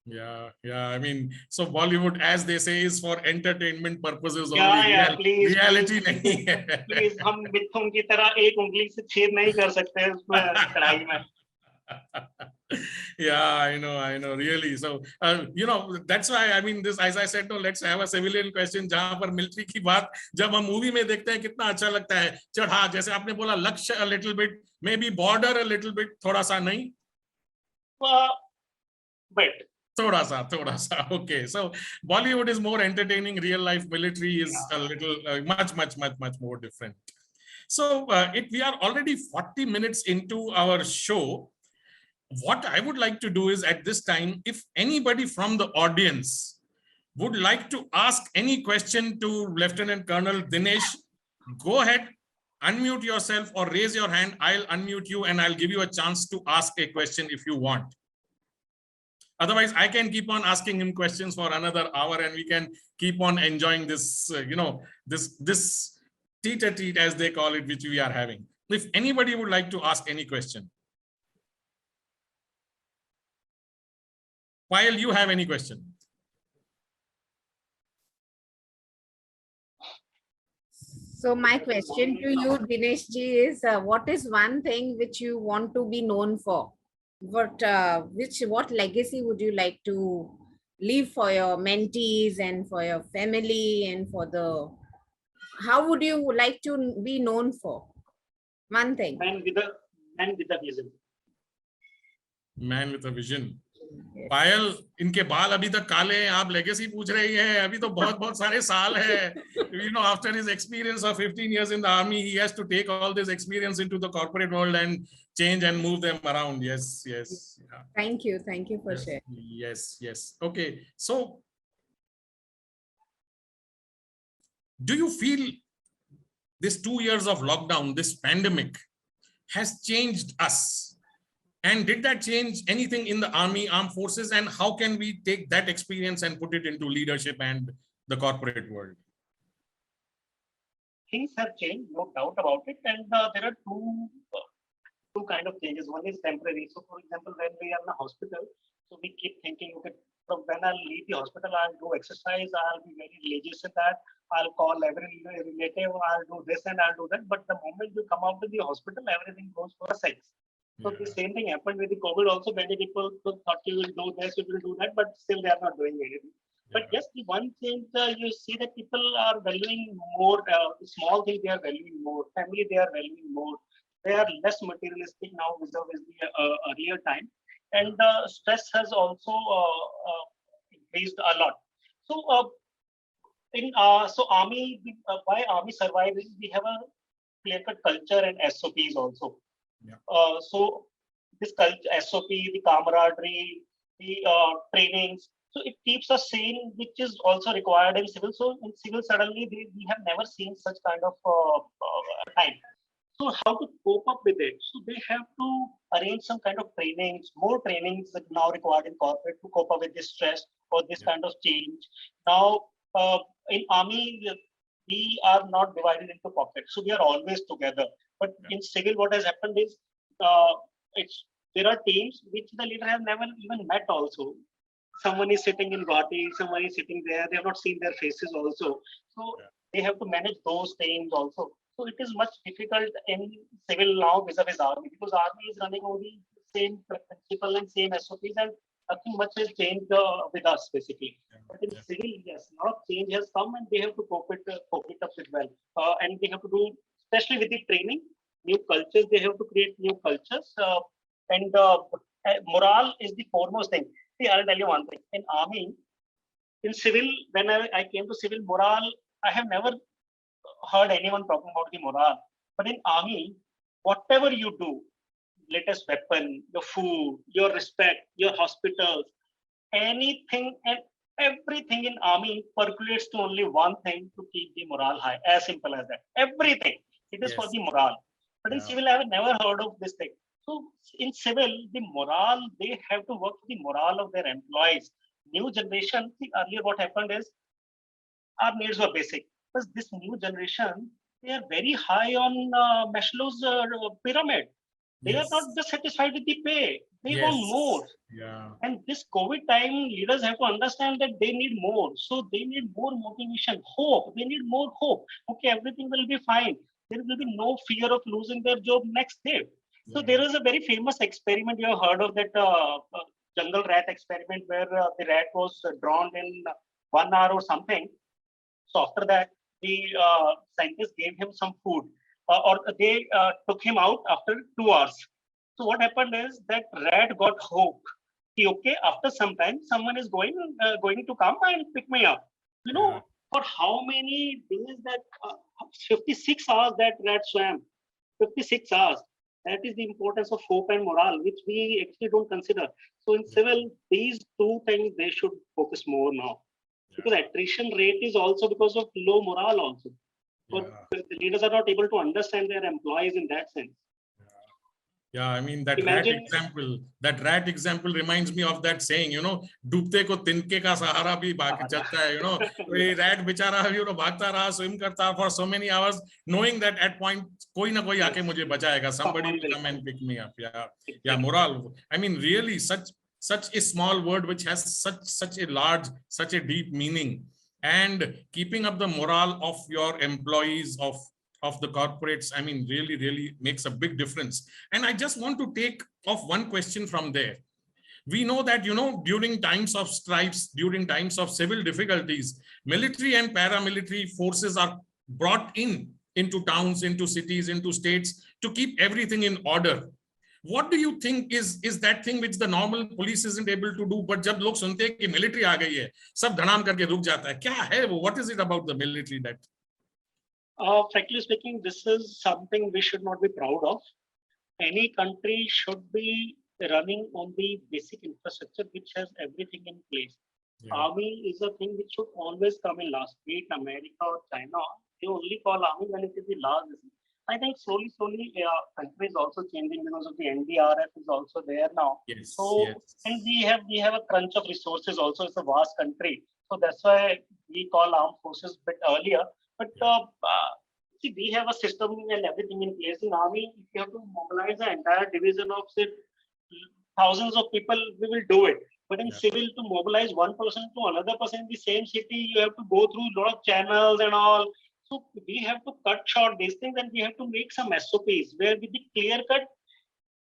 Yeah. I mean, so Bollywood, as they say, is for entertainment purposes only. Please, reality nahi hai. Please, हम मिथुन की तरह एक उंगली से छेद नहीं कर सकते उसमें कढ़ाई में. Yeah, I know, really. So, that's why, I mean, this, as I said, no, let's have a civilian question, जहां पर military की बात जब हम movie में देखते हैं कितना अच्छा लगता है. चढ़ा, जैसे आपने बोला, लक्ष्य a little bit, maybe border a little bit, थोड़ा सा नहीं? But थोड़ा सा. Okay, so Bollywood is more entertaining. Real life military is a little much more different. So we are already 40 minutes into our show. What I would like to do is, at this time, if anybody from the audience would like to ask any question to Lieutenant Colonel Dinesh, go ahead, unmute yourself or raise your hand. I'll unmute you and I'll give you a chance to ask a question if you want. Otherwise, I can keep on asking him questions for another hour and we can keep on enjoying this, this tete-a-tete, as they call it, which we are having. If anybody would like to ask any question. While you have any question? So my question to you, Dinesh ji, is what is one thing which you want to be known for? What legacy would you like to leave for your mentees and for your family and for how would you like to be known for? One thing. Man with a vision. Man with a vision. पायल, इनके बाल अभी तक काले हैं, आप legacy पूछ रही हैं, अभी तो बहुत सारे साल है. After his experience of 15 years in the army, he has to take all this experience into the corporate world and change and move them around. Yes. Yeah. Thank you for sharing. Yes. Okay, so do you feel this 2 years of lockdown, this pandemic, has changed us? And did that change anything in the army, armed forces, and how can we take that experience and put it into leadership and the corporate world? Things have changed, no doubt about it, and there are two kind of changes. One is temporary. So, for example, when we are in a hospital, so we keep thinking, okay, so when I leave the hospital, I'll do exercise, I'll be very religious in that, I'll call every relative, I'll do this and I'll do that. But the moment you come out of the hospital, everything goes for a sense. So the same thing happened with the COVID also. Many people thought you will do this, you will do that, but still they are not doing anything. But yes, the one thing you see that people are valuing more, small things they are valuing more, family they are valuing more. They are less materialistic now vis-a-vis the earlier time. And stress has also increased a lot. So army, why army survives is we have a clear-cut culture and SOPs also. So this culture, SOP, the camaraderie, the trainings, so it keeps us sane, which is also required in civil. So in civil, suddenly we have never seen such kind of time. So how to cope up with it? So they have to arrange some kind of trainings, more trainings that now required in corporate to cope up with this stress or this kind of change. Now in army, we are not divided into pockets, so we are always together. But in civil, what has happened is there are teams which the leader has never even met also. Someone is sitting in Guwahati, someone is sitting there, they have not seen their faces also. So they have to manage those teams also. So it is much difficult in civil now vis-a-vis army, because army is running only same principle and same SOPs, and nothing much has changed with us basically. But in civil, yes, a lot of change has come, and they have to cope it up with well, and they have to do, especially with the training, new cultures. They have to create new cultures, and morale is the foremost thing. See, I'll tell you one thing. In army, in civil, when I came to civil morale, I have never heard anyone talking about the morale. But in army, whatever you do, latest weapon, your food, your respect, your hospitals, anything and everything in army percolates to only one thing: to keep the morale high. As simple as that. Everything. It is for the morale. But in civil, I have never heard of this thing. So in civil, the morale, they have to work for the morale of their employees. New generation, see, earlier what happened is our needs were basic. But this new generation, they are very high on Maslow's pyramid. They are not just satisfied with the pay. They want more. Yeah. And this COVID time, leaders have to understand that they need more. So they need more motivation, hope. They need more hope. Okay, everything will be fine. There will be no fear of losing their job next day. So there is a very famous experiment. You have heard of that jungle rat experiment where the rat was drawn in 1 hour or something. So after that, the scientists gave him some food, or they took him out after 2 hours. So what happened is that rat got hope. Okay, after some time, someone is going to come and pick me up. You know, for how many days that 56 hours that rat swam, 56 hours. That is the importance of hope and morale, which we actually don't consider. So in civil, these two things they should focus more now. Because attrition rate is also because of low morale also. But the leaders are not able to understand their employees in that sense. Yeah, I mean that Imagine, rat example reminds me of that saying, डूबते को तिनके का सहारा भी चलता है, कोई rat बेचारा, भागता रहा, swim करता for so many hours, knowing that at point कोई ना कोई आके मुझे बचाएगा, somebody will come and pick me up. Yeah, morale. I mean, really, such a small word which has such a large, such a deep meaning, and keeping up the morale of your employees, of the corporates, I mean, really makes a big difference. And I just want to take off one question from there. We know that, during times of stripes, during times of civil difficulties, military and paramilitary forces are brought into towns, into cities, into states to keep everything in order. What do you think is that thing which the normal police isn't able to do, but जब लोग सुनते हैं कि military आ गई है, सब धड़ाम करके रुक जाता है. क्या है वो? What is it about the military that? Frankly speaking, this is something we should not be proud of. Any country should be running on the basic infrastructure which has everything in place. Army is a thing which should always come in last. Be it America or China, they only call army when it is the last. I think slowly, country is also changing because of the NDRF is also there now. And we have a crunch of resources also. It's a vast country, so that's why we call armed forces a bit earlier. But see, we have a system and everything in place. In army, if you have to mobilize the entire division of say thousands of people, we will do it. But in civil, to mobilize one person to another person in the same city, you have to go through a lot of channels and all. So we have to cut short these things, and we have to make some SOPs where with the clear-cut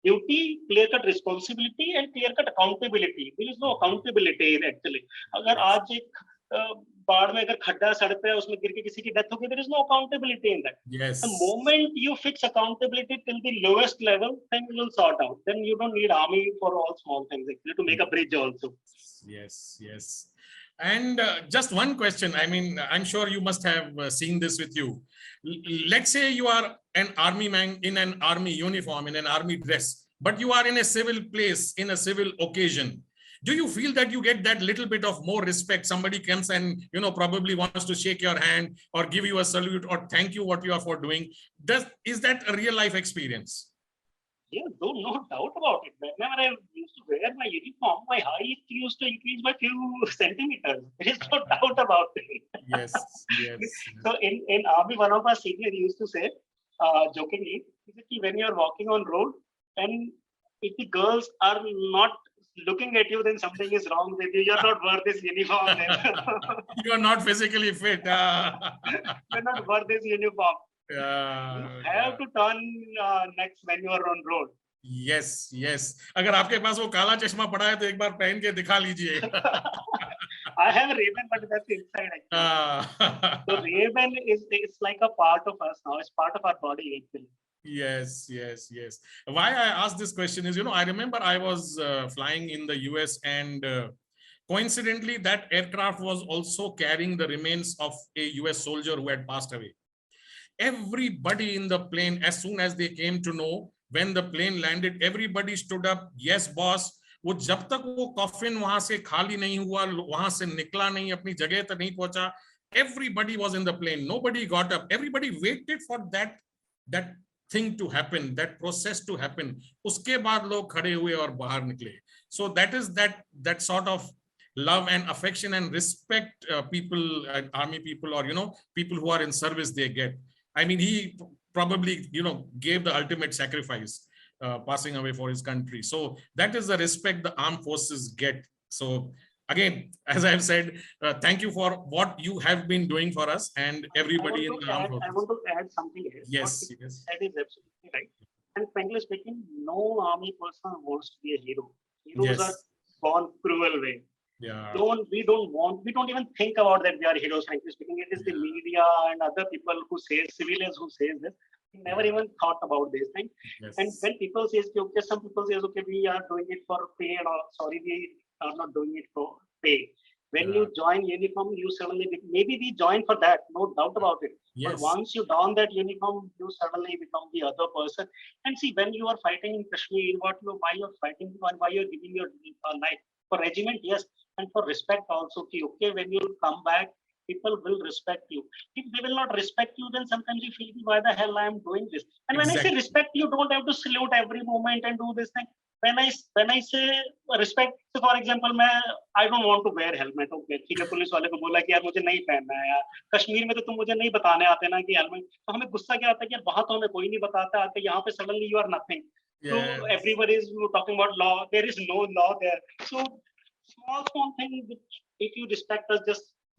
duty, clear-cut responsibility, and clear-cut accountability. There is no accountability actually. अगर आज एक बाढ़ में अगर खड्डा सड़क पे उसमें गिर के किसी की डेथ हो गई, there is no accountability in that. The moment you fix accountability till the lowest level, then you will sort out. Then you don't need army for all small things actually to make a bridge also. Yes. And just one question. I mean, I'm sure you must have seen this with you. Let's say you are an army man in an army uniform, in an army dress, but you are in a civil place, in a civil occasion. Do you feel that you get that little bit of more respect? Somebody comes and, probably wants to shake your hand or give you a salute or thank you what you are for doing. Is that a real life experience? Yeah, no doubt about it. Whenever I used to wear my uniform, my height used to increase by few centimeters. There is no doubt about it. Yes. So in army, one of our seniors used to say, jokingly, he said, when you are walking on road and if the girls are not looking at you, then something is wrong with you. You're not worth this uniform. You're not physically fit. You're not worth this uniform. You have to turn next when you are on road. Yes, yes. अगर आपके पास वो काला चश्मा पड़ा है तो एक बार पहन के दिखा लीजिए. I have a Ray-Ban, but that's inside actually. So Ray-Ban is it's like a part of us now. It's part of our body actually. Yes, yes, yes. Why I asked this question is, I remember I was flying in the US, and coincidentally that aircraft was also carrying the remains of a US soldier who had passed away. Everybody in the plane, as soon as they came to know, when the plane landed, everybody stood up. Yes, boss. वो जब तक वो coffin वहां से खाली नहीं हुआ, वहां से निकला नहीं, अपनी जगह तक नहीं पहुंचा, everybody was in the plane. Nobody got up. Everybody waited for that thing to happen, that process to happen. उसके बाद लोग खड़े हुए और बाहर निकले. So that is that sort of love and affection and respect people, army people, or people who are in service, they get. I mean, he probably gave the ultimate sacrifice, passing away for his country. So that is the respect the armed forces get. So again, as I've said, thank you for what you have been doing for us and everybody in the armed forces. I want to add something here. Yes, yes. That is absolutely right. And frankly speaking, no army person wants to be a hero. Heroes are born cruel way. Yeah. We don't even think about that we are heroes, frankly speaking. It is the media and other people who say, civilians who say this. We never even thought about this thing. Yes. And when people say, okay, some people say, okay, we are doing it for pay, or sorry, we are not doing it for pay. When you join uniform, you suddenly, maybe we join for that, no doubt about it. Yes. But once you don that uniform, you suddenly become the other person. And see, when you are fighting in Kashmir, why you're fighting, why you're giving your life for regiment, yes, and for respect also. Okay, when you come back, people will respect you. If they will not respect you, then sometimes you feel, why the hell I am doing this? And when I say respect, you don't have to salute every moment and do this thing. When I say respect, so for example, I don't want to wear helmet. Okay, ठीक है, police वाले को बोला कि यार मुझे नहीं पहनना है यार. कश्मीर में तो तुम मुझे नहीं बताने आते ना कि हेलमेट. तो हमें गुस्सा क्या आता है कि यार वहां तो हमें कोई नहीं बताता आते, यहाँ पे suddenly you are nothing. So everybody is talking about law. There is no law there. So small thing, which if you respect us,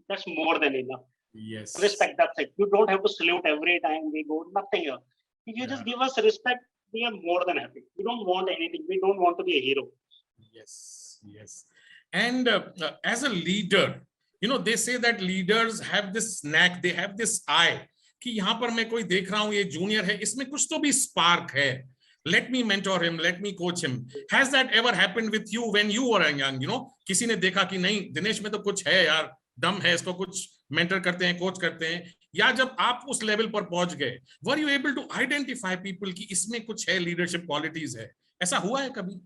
that's more than enough. Yes. Respect, that's it. You don't have to salute every time we go, nothing else. If you just give us respect, we are more than happy. We don't want anything. We don't want to be a hero. Yes, yes. And as a leader, they say that leaders have this knack, they have this eye, कि यहाँ पर मैं कोई देख रहा हूँ, ये junior है, इसमें कुछ तो भी spark है. Let me mentor him, let me coach him. Has that ever happened with you when you were young? किसी ने देखा कि नहीं, दिनेश में तो कुछ है यार, दम है, इसको कुछ मेंटर करते हैं, कोच करते हैं, या जब आप उस लेवल पर पहुंच गए, were you able to identify people कि इसमें कुछ है, leadership qualities है? ऐसा हुआ है कभी?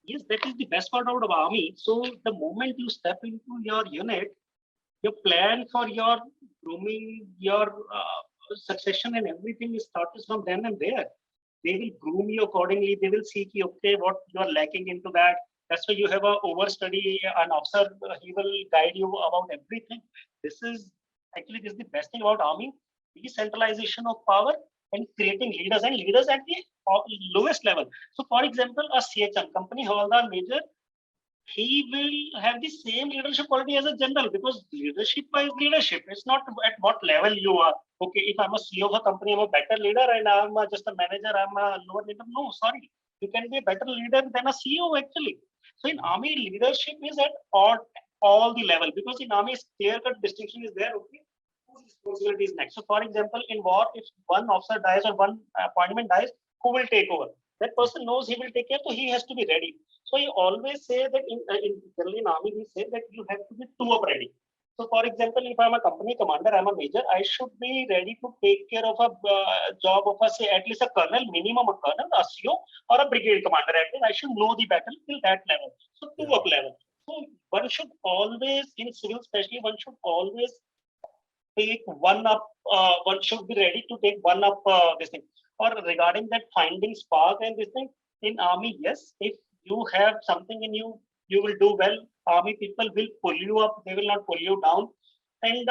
Yes, that is the best part out of army. So the moment you step into your unit, your plan for your grooming, your succession and everything starts from then and there. They will groom you accordingly. They will see, okay, what you are lacking into that. That's why you have an overstudy, an officer, he will guide you about everything. This is the best thing about army, decentralization of power and creating leaders, and leaders at the lowest level. So for example, a CHM, company Havaldar Major, he will have the same leadership quality as a general, because leadership is leadership. It's not at what level you are. Okay, if I'm a CEO of a company, I'm a better leader, and I'm just a manager, I'm a lower leader. No, sorry. You can be a better leader than a CEO actually. So in army, leadership is at all the level, because in army, clear-cut distinction is there. Okay, whose responsibility is next? So for example, in war, if one officer dies or one appointment dies, who will take over? That person knows he will take care, so he has to be ready. So I always say that generally in army, we say that you have to be two-up ready. So for example, if I'm a company commander, I'm a major, I should be ready to take care of a job of say at least a colonel, minimum a colonel, a CO, or a brigade commander. At least I should know the battle till that level. So two-up level. So one should always, in civil especially, one should always take one up, one should be ready to take one up this thing. Or regarding that finding spark and this thing, in army, yes, if you have something in you, you will do well. Army people will pull you up, they will not pull you down. And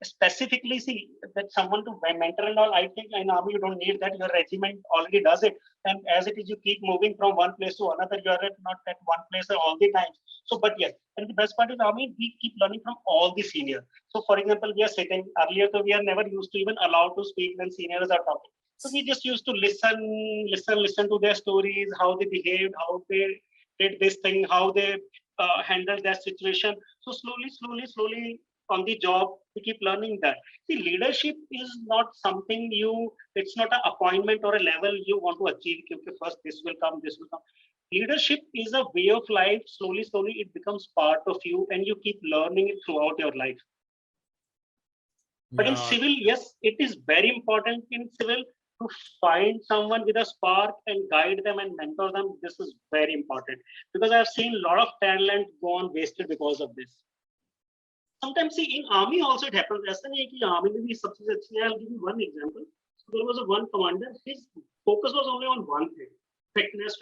specifically see that someone to mentor and all, I think in army you don't need that. Your regiment already does it. And as it is, you keep moving from one place to another. You are not at one place all the time. So, but yes, and the best part is army, we keep learning from all the seniors. So for example, we are sitting earlier, so we are never used to even allowed to speak when seniors are talking. So we just used to listen to their stories, how they behaved, how they did this thing, how they handled their situation. So slowly on the job, we keep learning that. See, leadership is not something it's not an appointment or a level you want to achieve. Okay, first this will come, this will come. Leadership is a way of life. Slowly it becomes part of you and you keep learning it throughout your life. But in civil, yes, it is very important in civil to find someone with a spark and guide them and mentor them. This is very important because I've seen a lot of talent go on wasted because of this. Sometimes, see, in army also it happens. I'll give you one example. So there was one commander, his focus was only on one thing: fitness.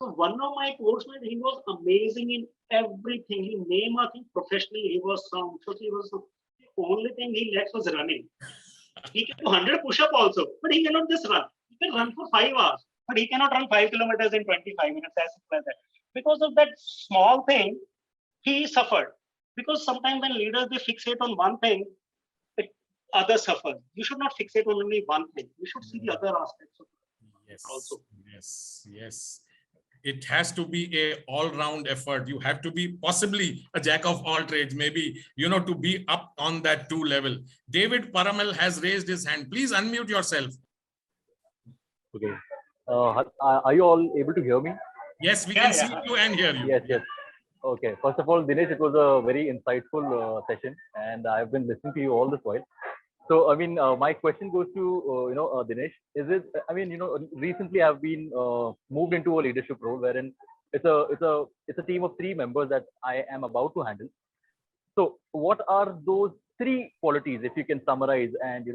So one of my coachmates, he was amazing in everything. He named a thing professionally. He was sound. So he was the only thing he left was running. He can do 100 push-up also, but he cannot just run. He can run for 5 hours, but he cannot run 5 kilometers in 25 minutes as simple as that. Because of that small thing, he suffered. Because sometimes when leaders, they fixate on one thing, others suffer. You should not fixate on only one thing. You should see the other aspects of it also. Yes. It has to be a all-round effort. You have to be possibly a jack of all trades, maybe, to be up on that 2 level. David Paramal has raised his hand. Please unmute yourself. Okay. Are you all able to hear me? Yes, we can see you and hear you. Yes. Okay. First of all, Dinesh, it was a very insightful session, and I've been listening to you all this while. So, I mean, my question goes to, Dinesh, recently I've been moved into a leadership role wherein it's a team of 3 members that I am about to handle. So what are those 3 qualities, if you can summarize, and,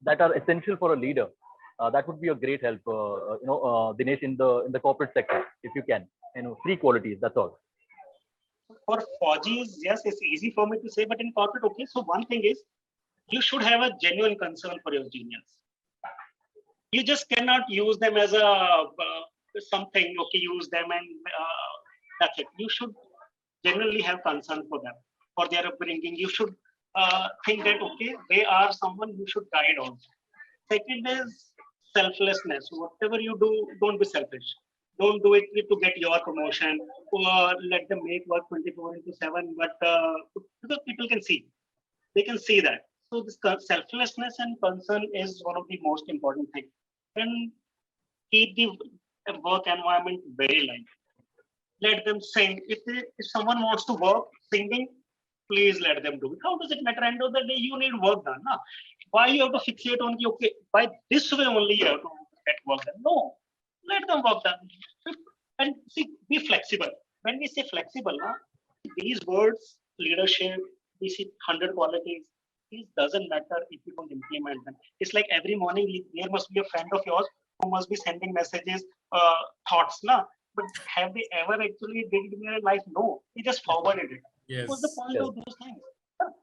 that are essential for a leader? That would be a great help, Dinesh, in the corporate sector, if you can, 3 qualities, that's all. For Fauji's, yes, it's easy for me to say, but in corporate, okay. So one thing is, you should have a genuine concern for your juniors. You just cannot use them as a something, okay, use them and that's it. You should genuinely have concern for them, for their upbringing. You should think that, okay, they are someone you should guide on. Second is selflessness. Whatever you do, don't be selfish. Don't do it to get your promotion or let them make work 24/7, but because people can see. They can see that. So this selflessness and concern is one of the most important things. And keep the work environment very light. Let them sing. If someone wants to work singing, please let them do it. How does it matter? End of the day, you need work done. Nah? Why you have to fixate on, okay, by this way only you have to get work done? No, let them work done. And see, be flexible. When we say flexible, these words, leadership, we see 100 qualities. It doesn't matter if you don't implement them. It's like every morning there must be a friend of yours who must be sending messages, thoughts, but have they ever actually did it in their life? No, they just forwarded it. Yes. What's the point of those things?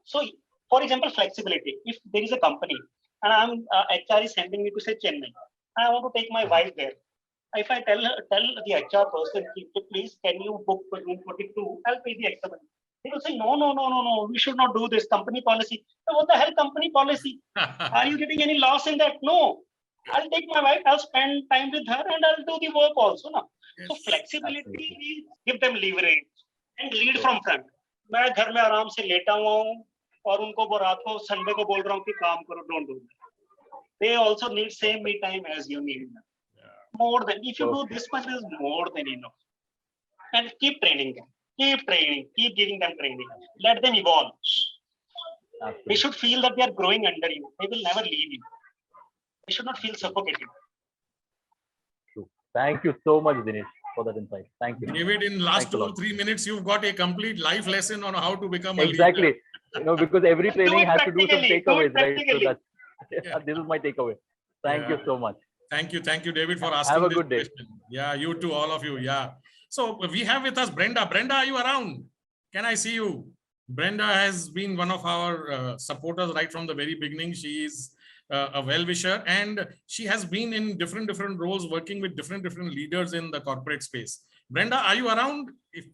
So, for example, flexibility. If there is a company and HR is sending me to say Chennai, and I want to take my wife there. If I tell the HR person, please, can you book for room 42? I'll pay the extra money. They will say, no, we should not do this. Company policy. So what the hell company policy? Are you getting any loss in that? No. I'll take my wife, I'll spend time with her and I'll do the work also. No? Yes, so flexibility, give them leverage and lead from front. मैं घर में आराम से लेटा हुआ हूँ और उनको रात को संडे को बोल रहा हूँ कि काम करो, don't do that. They also need same me time as you need. More than, if you do this much, is more than enough. And keep training them. Keep giving them training. Let them evolve. Absolutely. They should feel that they are growing under you. They will never leave you. They should not feel suffocated. True. Thank you so much, Dinesh, for that insight. Thank you. David, in last 2 or 3 minutes, you've got a complete life lesson on how to become a leader. Because every training has to do some takeaways, right? So this is my takeaway. Thank you so much. Thank you, David, for asking. Have a good day. Question. Yeah, you too, all of you. Yeah. So we have with us Brenda. Brenda, are you around? Can I see you? Brenda has been one of our supporters right from the very beginning. She is a well-wisher, and she has been in different roles, working with different leaders in the corporate space. Brenda, are you around?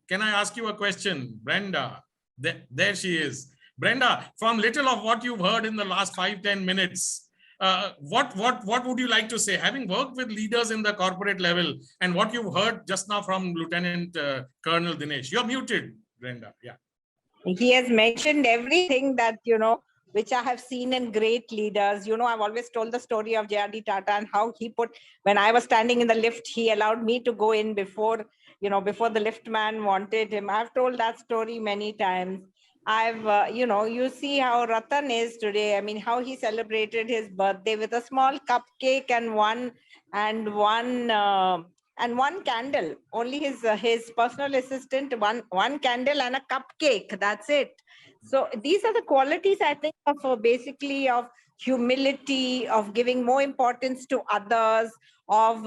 Can I ask you a question? Brenda, there she is. Brenda, from little of what you've heard in the last 5-10 minutes, What would you like to say, having worked with leaders in the corporate level, and what you've heard just now from Lieutenant Colonel Dinesh? You're muted, Brenda. Yeah. He has mentioned everything that, which I have seen in great leaders. I've always told the story of J.R.D. Tata and how he when I was standing in the lift, he allowed me to go in before the lift man wanted him. I've told that story many times. You see how Ratan is today. I mean, how he celebrated his birthday with a small cupcake and one candle. Only his personal assistant, one candle and a cupcake. That's it. So these are the qualities, I think, of basically of humility, of giving more importance to others, of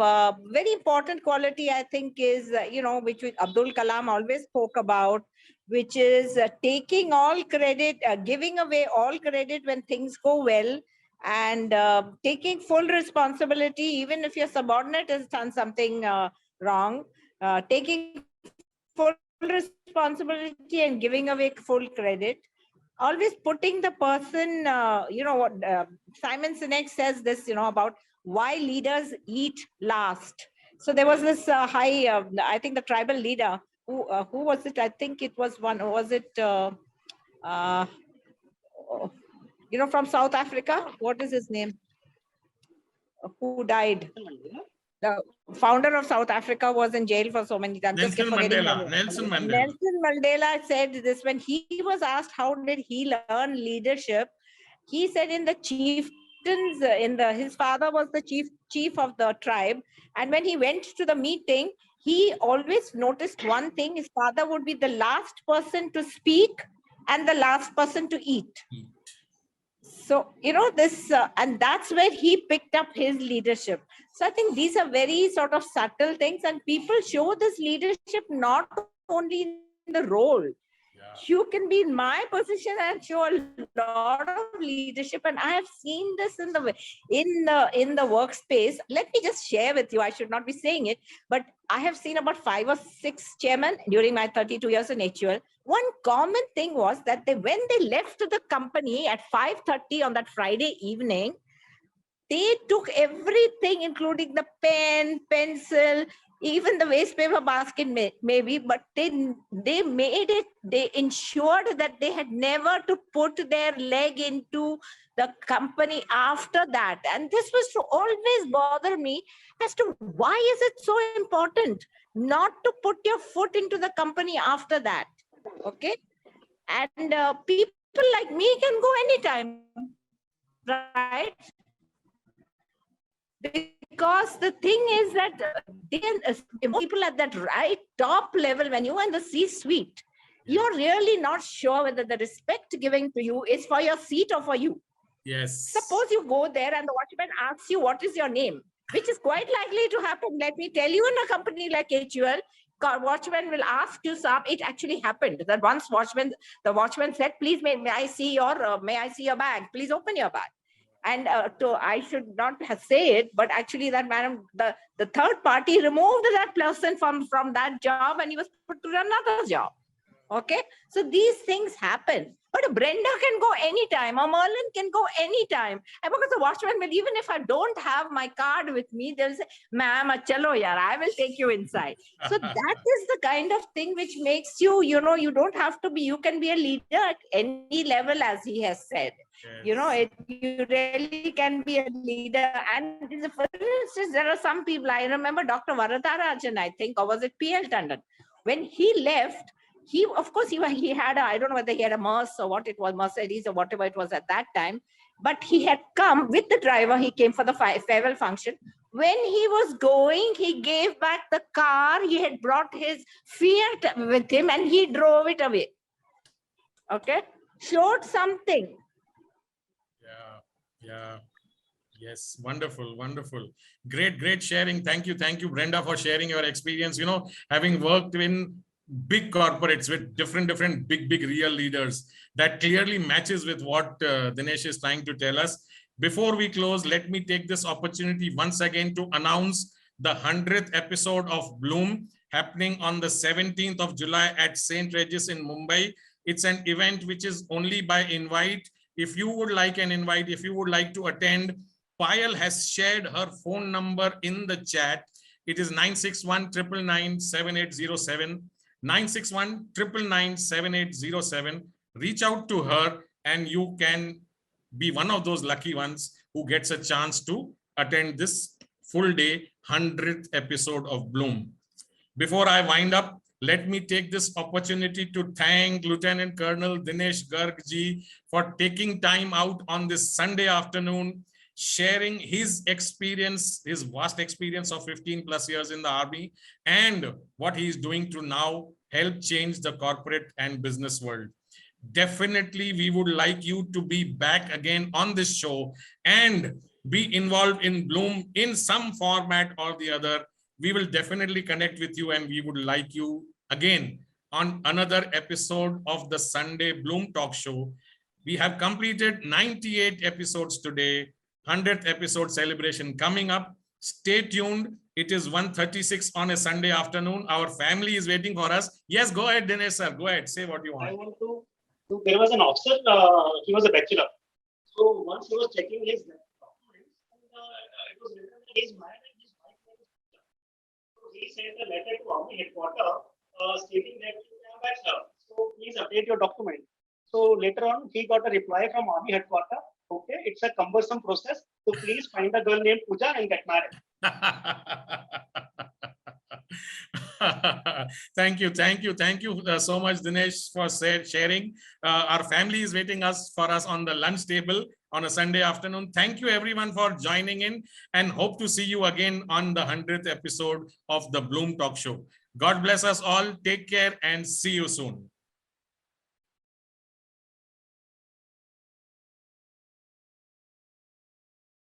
very important quality, I think, is, which Abdul Kalam always spoke about, which is taking all credit, giving away all credit when things go well, and taking full responsibility, even if your subordinate has done something wrong, taking full responsibility and giving away full credit. Always putting the person, what Simon Sinek says this, about why leaders eat last. So there was this I think the tribal leader, who was it? I think it was from South Africa. What is his name? Who died? The founder of South Africa was in jail for so many times. Nelson Mandela. Nelson Mandela said this when he was asked how did he learn leadership. He said in the chieftains, his father was the chief of the tribe, and when he went to the meeting, he always noticed one thing: his father would be the last person to speak and the last person to eat. So, this, and that's where he picked up his leadership. So I think these are very sort of subtle things, and people show this leadership not only in the role. You can be in my position and show a lot of leadership, and I have seen this in the workspace. Let me just share with you. I should not be saying it, but I have seen about 5 or 6 chairmen during my 32 years in HUL. One common thing was that when they left the company at 5:30 on that Friday evening, they took everything, including the pen, pencil, even the waste paper basket maybe, but they made it, they ensured that they had never to put their leg into the company after that. And this was to always bother me as to why is it so important not to put your foot into the company after that. Okay. And people like me can go anytime, right? Because the thing is that people at that right top level, when you are in the C-suite, you're really not sure whether the respect given to you is for your seat or for you. Yes. Suppose you go there and the watchman asks you, what is your name? Which is quite likely to happen. Let me tell you, in a company like HUL, watchman will ask you some. It actually happened that once the watchman said, please, may I see your bag? Please open your bag. And I should not say it, but actually that madam, the third party removed that person from that job, and he was put to another job. Okay, so these things happen. But a Brenda can go anytime, a Merlin can go anytime. And because the watchman will, even if I don't have my card with me, they'll say, ma'am, chalo yaar, I will take you inside. So that is the kind of thing which makes you, you don't have to be, you can be a leader at any level, as he has said. Yes. You really can be a leader. And for instance, there are some people, I remember Dr. Varadarajan, I think, or was it P.L. Tandon? When he left, he had I don't know whether he had a Merce or what it was, Mercedes or whatever it was at that time, but he had come with the driver. He came for the farewell function. When he was going, he gave back the car. He had brought his Fiat with him and he drove it away. Okay, showed something. Yeah. Yes, wonderful. Great sharing. Thank you, Brenda, for sharing your experience. Having worked in big corporates with different big real leaders, that clearly matches with what Dinesh is trying to tell us. Before we close, let me take this opportunity once again to announce the 100th episode of Bloom, happening on the 17th of July at St. Regis in Mumbai. It's an event which is only by invite. If you would like an invite, if you would like to attend, Payal has shared her phone number in the chat. It is 961-999-7807. 961-999-7807. Reach out to her and you can be one of those lucky ones who gets a chance to attend this full day 100th episode of Bloom. Before I wind up, let me take this opportunity to thank Lieutenant Colonel Dinesh Garg ji for taking time out on this Sunday afternoon, sharing his experience, his vast experience of 15 plus years in the army, and what he is doing to now help change the corporate and business world. Definitely, we would like you to be back again on this show and be involved in Bloom in some format or the other. We will definitely connect with you and we would like you again on another episode of the Sunday Bloom Talk Show. We have completed 98 episodes today, 100th episode celebration coming up. Stay tuned. It is 1:36 on a Sunday afternoon. Our family is waiting for us. Yes, go ahead, Dinesh sir. Go ahead. Say what you I want. want to. There was an officer. He was a bachelor. So once he was checking his documents, and it was written that he's married and his wife was a bachelor. So he sent a letter to Army headquarters stating that you are a bachelor. So please update your document. So later on, he got a reply from Army headquarters. Okay, it's a cumbersome process. So please find a girl named Pooja and get married. Thank you so much, Dinesh, for sharing. Our family is waiting for us on the lunch table on a Sunday afternoon. Thank you everyone for joining in and hope to see you again on the 100th episode of the Bloom Talk Show. God bless us all. Take care and see you soon.